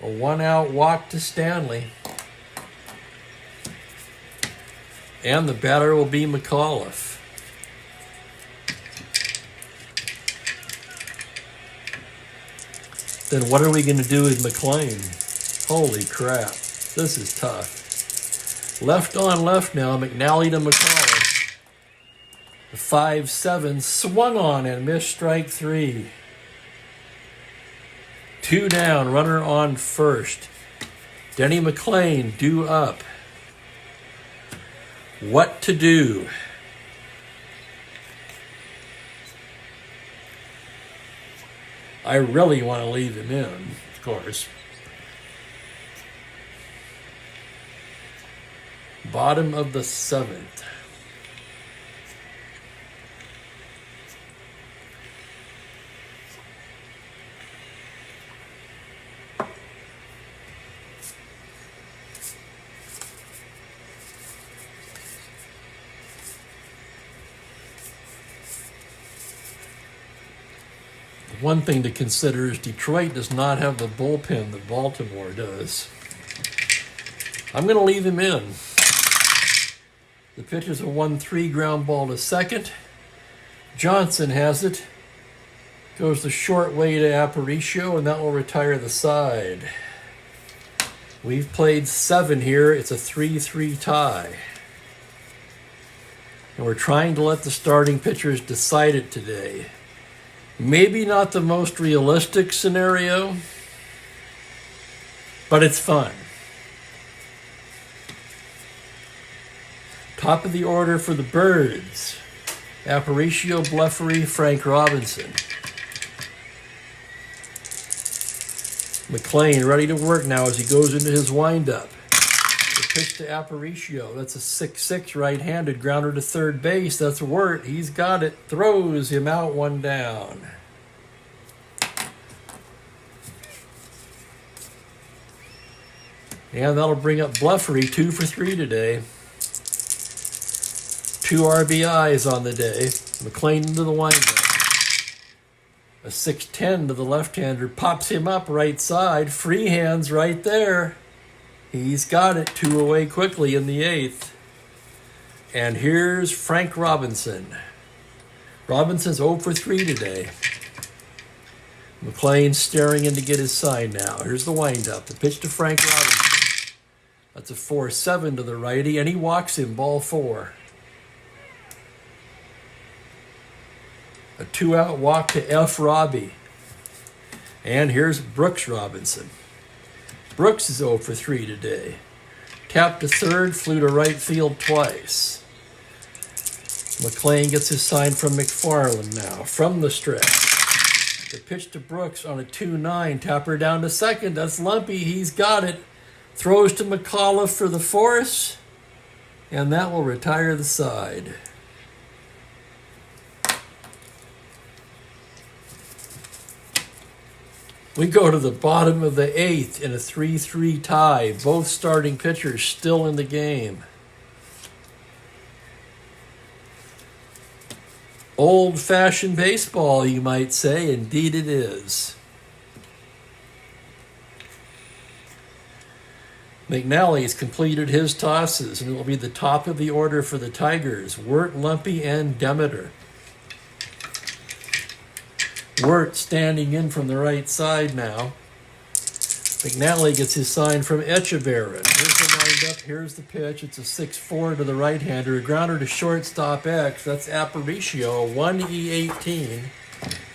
A 1-out walk to Stanley. And the batter will be McAuliffe. Then what are we going to do with McLean? Holy crap. This is tough. Left on left now. McNally to McAuliffe. The 5-7 swung on and missed strike 3. 2 down. Runner on first. Denny McLean due up. What to do? I really want to leave him in, of course. Bottom of the 7th. One thing to consider is Detroit does not have the bullpen that Baltimore does. I'm going to leave him in. The pitch is a 1-3 ground ball to second. Johnson has it. Goes the short way to Aparicio, and that will retire the side. We've played 7 here. It's a 3-3 tie. And we're trying to let the starting pitchers decide it today. Maybe not the most realistic scenario, but it's fun. Top of the order for the Birds. Aparicio, Blefary, Frank Robinson. McLean ready to work now as he goes into his windup. The pitch to Aparicio. That's a 6-6 right-handed grounder to third base. That's Wirt. He's got it. Throws him out, 1 down. And that'll bring up Blefary, 2 for 3 today. 2 RBIs on the day. McLean into the windup. A 6-10 to the left-hander. Pops him up right side. Free hands right there. He's got it. 2 away quickly in the 8th. And here's Frank Robinson. Robinson's 0 for 3 today. McLean staring in to get his sign now. Here's the windup. The pitch to Frank Robinson. That's a 4-7 to the righty, and he walks him, ball 4. A 2-out walk to F. Robbie. And here's Brooks Robinson. Brooks is 0 for 3 today. Tapped to third, flew to right field twice. McLean gets his sign from McFarland now, from the stretch. The pitch to Brooks on a 2-9, tapper down to second. That's Lumpy, he's got it. Throws to McAuliffe for the force, and that will retire the side. We go to the bottom of the 8th in a 3-3 tie. Both starting pitchers still in the game. Old-fashioned baseball, you might say. Indeed it is. McNally's completed his tosses, and it will be the top of the order for the Tigers. Wirt, Lumpy, and Demeter. Wirt standing in from the right side now. McNally gets his sign from Echeverria. Here's the windup. Here's the pitch. It's a 6-4 to the right-hander. A grounder to shortstop X. That's Aparicio, 1E18.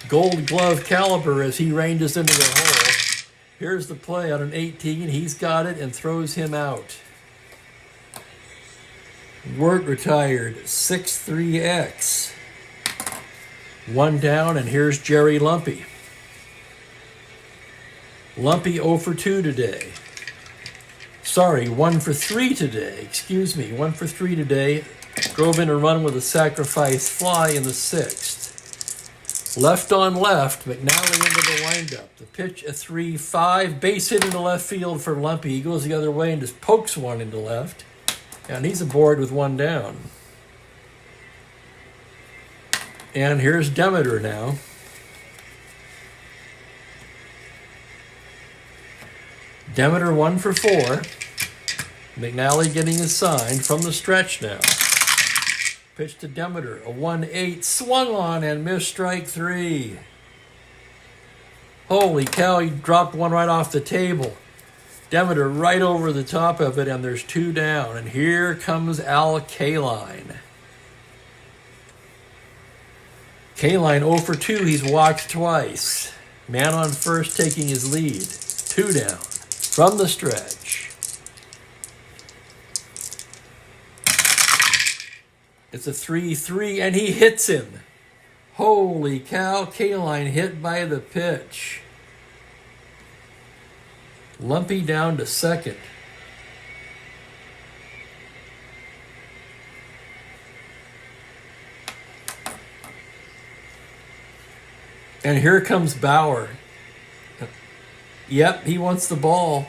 Gold glove caliber as he ranges into the hole. Here's the play on an 18. He's got it and throws him out. Wirt retired, 6-3X. One down, and here's Jerry Lumpy. Lumpy 0 for 2 today. Sorry, 1 for 3 today. Excuse me, 1 for 3 today. Drove in a run with a sacrifice fly in the 6th. Left on left, McNally into the windup. The pitch, a 3-5. Base hit into left field for Lumpy. He goes the other way and just pokes one into left. And he's aboard with 1 down. And here's Demeter now. Demeter 1 for 4. McNally getting his sign from the stretch now. Pitch to Demeter, a 1-8, swung on and missed, strike 3. Holy cow, he dropped one right off the table. Demeter right over the top of it, and there's 2 down. And here comes Al Kaline. Kaline 0 for 2, he's walked twice. Man on first taking his lead. 2 down from the stretch. It's a 3-3, and he hits him. Holy cow, Kaline hit by the pitch. Lumpy down to second. And here comes Bauer. Yep, he wants the ball.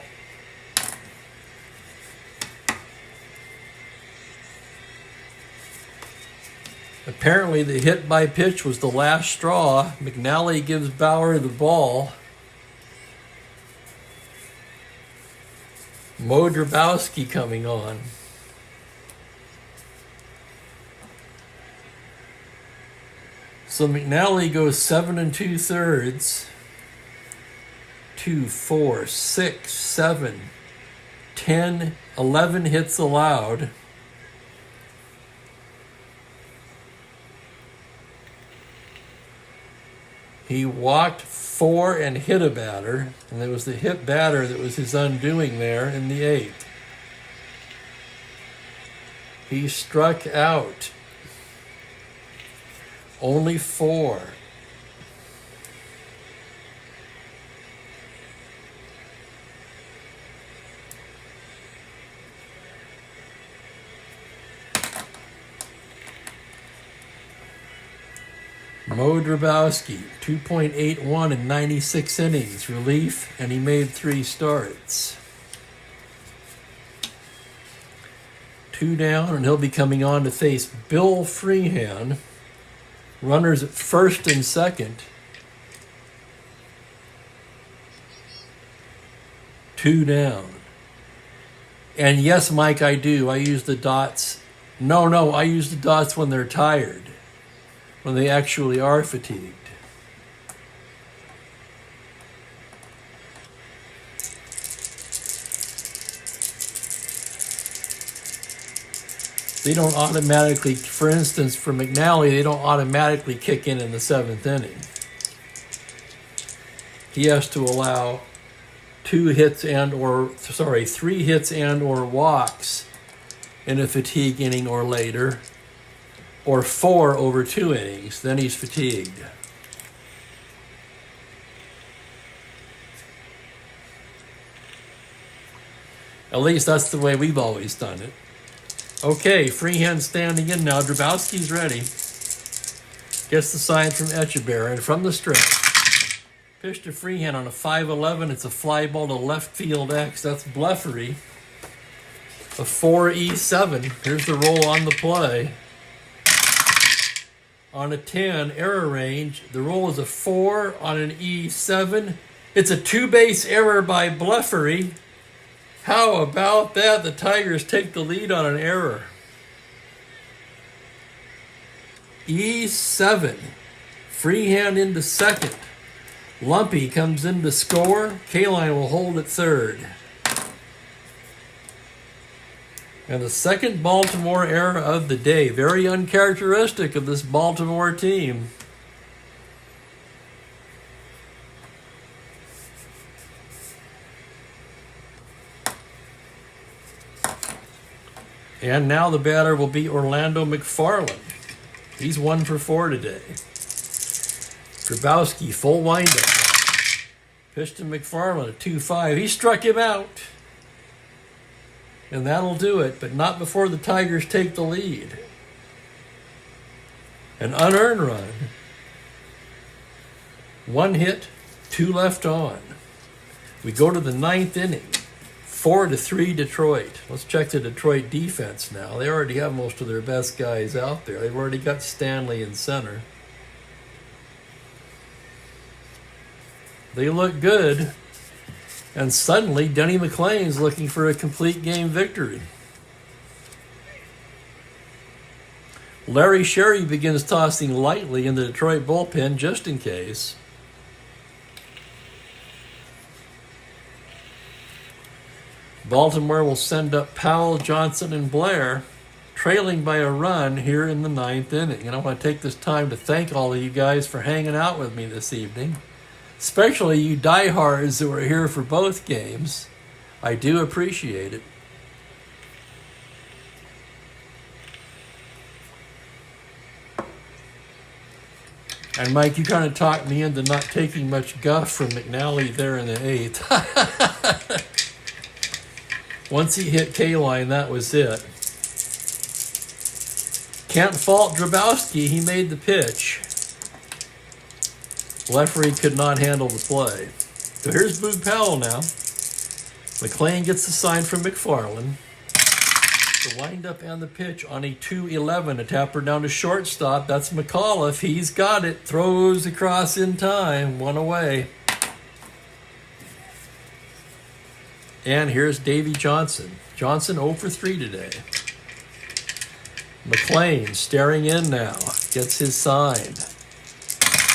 Apparently the hit by pitch was the last straw. McNally gives Bauer the ball. Mo Drabowski coming on. So McNally goes 7 2/3. 2, 4, 6, 7, 10, 11 hits allowed. He walked 4 and hit a batter, and it was the hit batter that was his undoing there in the 8th. He struck out. Only 4. Mo Drabowski, 2.81 in 96 innings, relief, and he made 3 starts. 2 down, and he'll be coming on to face Bill Freehan. Runners at first and second. 2 down. And yes, Mike, I do. I use the dots. No, I use the dots when they're tired. When they actually are fatigued. They don't automatically, for instance, for McNally, they don't automatically kick in the 7th inning. He has to allow 3 hits and or walks in a fatigue inning or later, or 4 over 2 innings, then he's fatigued. At least that's the way we've always done it. Okay, Freehan standing in now. Drabowski's ready. Gets the sign from Echeverria, and from the stretch. Pitch to Freehan on a 5-11. It's a fly ball to left field X. That's Bleffery. A 4E7. Here's the roll on the play. on a 10 error range. The roll is a 4 on an E7. It's a 2-base error by Bleffery. How about that? The Tigers take the lead on an error. E7. Freehand into second. Lumpy comes in to score. Kaline will hold at third. And the second Baltimore error of the day. Very uncharacteristic of this Baltimore team. And now the batter will be Orlando McFarland. He's 1 for 4 today. Grabowski, full windup now. Pitch to McFarland, a 2-5. He struck him out. And that'll do it, but not before the Tigers take the lead. An unearned run. 1 hit, 2 left on. We go to the 9th inning. 4-3 Detroit. Let's check the Detroit defense now. They already have most of their best guys out there. They've already got Stanley in center. They look good. And suddenly, Denny McLain's looking for a complete game victory. Larry Sherry begins tossing lightly in the Detroit bullpen just in case. Baltimore will send up Powell, Johnson, and Blair, trailing by a run here in the 9th inning. And I want to take this time to thank all of you guys for hanging out with me this evening. Especially you diehards who are here for both games. I do appreciate it. And Mike, you kind of talked me into not taking much guff from McNally there in the 8th. Once he hit Kaline, that was it. Can't fault Grabowski. He made the pitch. Bleffery could not handle the play. So here's Boog Powell now. McLain gets the sign from McFarland. The windup and the pitch on a 2-11. A tapper down to shortstop. That's McAuliffe. He's got it. Throws across in time. 1 away. And here's Davy Johnson. Johnson 0 for 3 today. McLain staring in now. Gets his sign.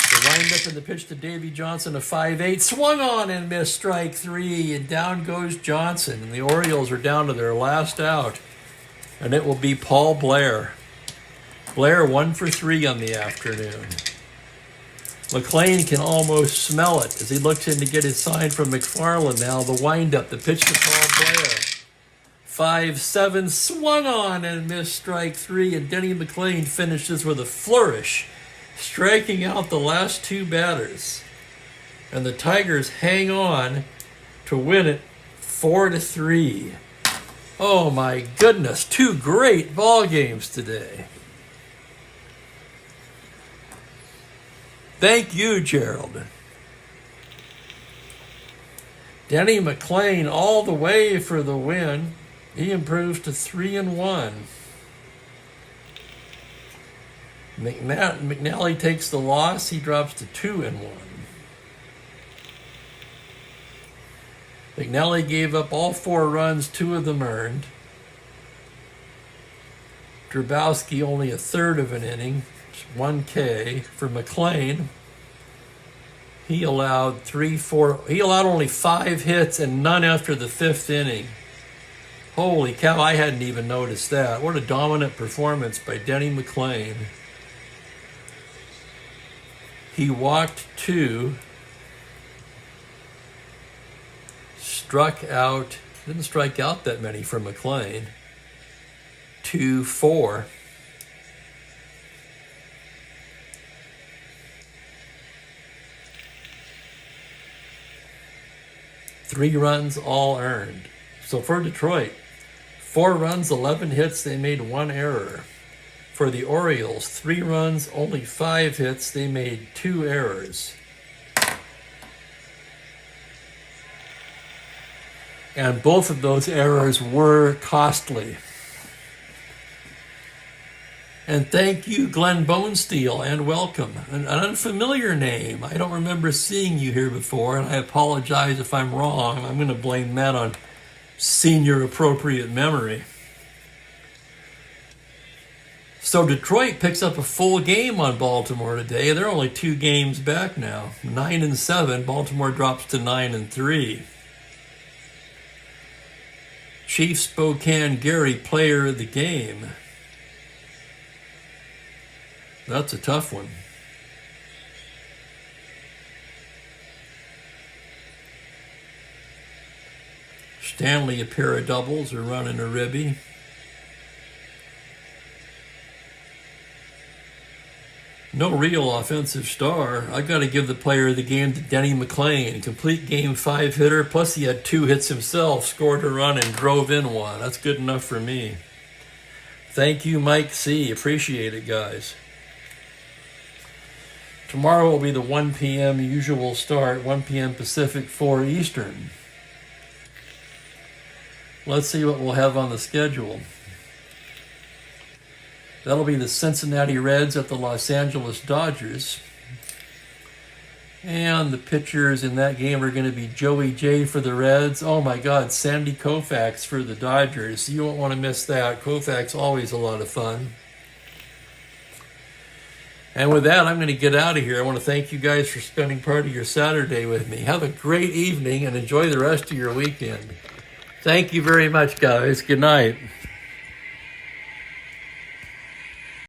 The windup and the pitch to Davy Johnson, a 5-8. Swung on and missed, strike 3. And down goes Johnson. And the Orioles are down to their last out. And it will be Paul Blair. Blair 1 for 3 on the afternoon. McLain can almost smell it as he looks in to get his sign from McFarland now. The windup, the pitch to Paul Blair. 5-7, swung on and missed, strike 3. And Denny McLain finishes with a flourish, striking out the last 2 batters. And the Tigers hang on to win it 4-3. Oh my goodness, 2 great ball games today. Thank you, Gerald. Denny McLain all the way for the win. He improves to 3-1. McNally takes the loss. He drops to 2-1. McNally gave up all 4 runs, 2 of them earned. Grabowski only a third of an inning, 1 K. For McLain, he allowed only 5 hits and none after the 5th inning. Holy cow, I hadn't even noticed that. What a dominant performance by Denny McLain. He walked 2, struck out, didn't strike out that many for McLain. 2-4. Three runs all earned. So for Detroit, 4 runs, 11 hits, they made 1 error. For the Orioles, 3 runs, only 5 hits, they made 2 errors. And both of those errors were costly. And thank you, Glenn Bonesteel, and welcome. An unfamiliar name. I don't remember seeing you here before, and I apologize if I'm wrong. I'm going to blame that on senior appropriate memory. So Detroit picks up a full game on Baltimore today. They're only 2 games back now. 9-7. Baltimore drops to 9-3. Chief Spokane Gary, player of the game. That's a tough one. Stanley, a pair of doubles, are running a ribby. No real offensive star. I got to give the player of the game to Denny McLean. Complete game 5 hitter, plus he had 2 hits himself, scored a run and drove in one. That's good enough for me. Thank you, Mike C. Appreciate it, guys. Tomorrow will be the 1 p.m. usual start, 1 p.m. Pacific, 4 Eastern. Let's see what we'll have on the schedule. That'll be the Cincinnati Reds at the Los Angeles Dodgers. And the pitchers in that game are going to be Joey J for the Reds. Oh my God, Sandy Koufax for the Dodgers. You won't want to miss that. Koufax, always a lot of fun. And with that, I'm going to get out of here. I want to thank you guys for spending part of your Saturday with me. Have a great evening and enjoy the rest of your weekend. Thank you very much, guys. Good night.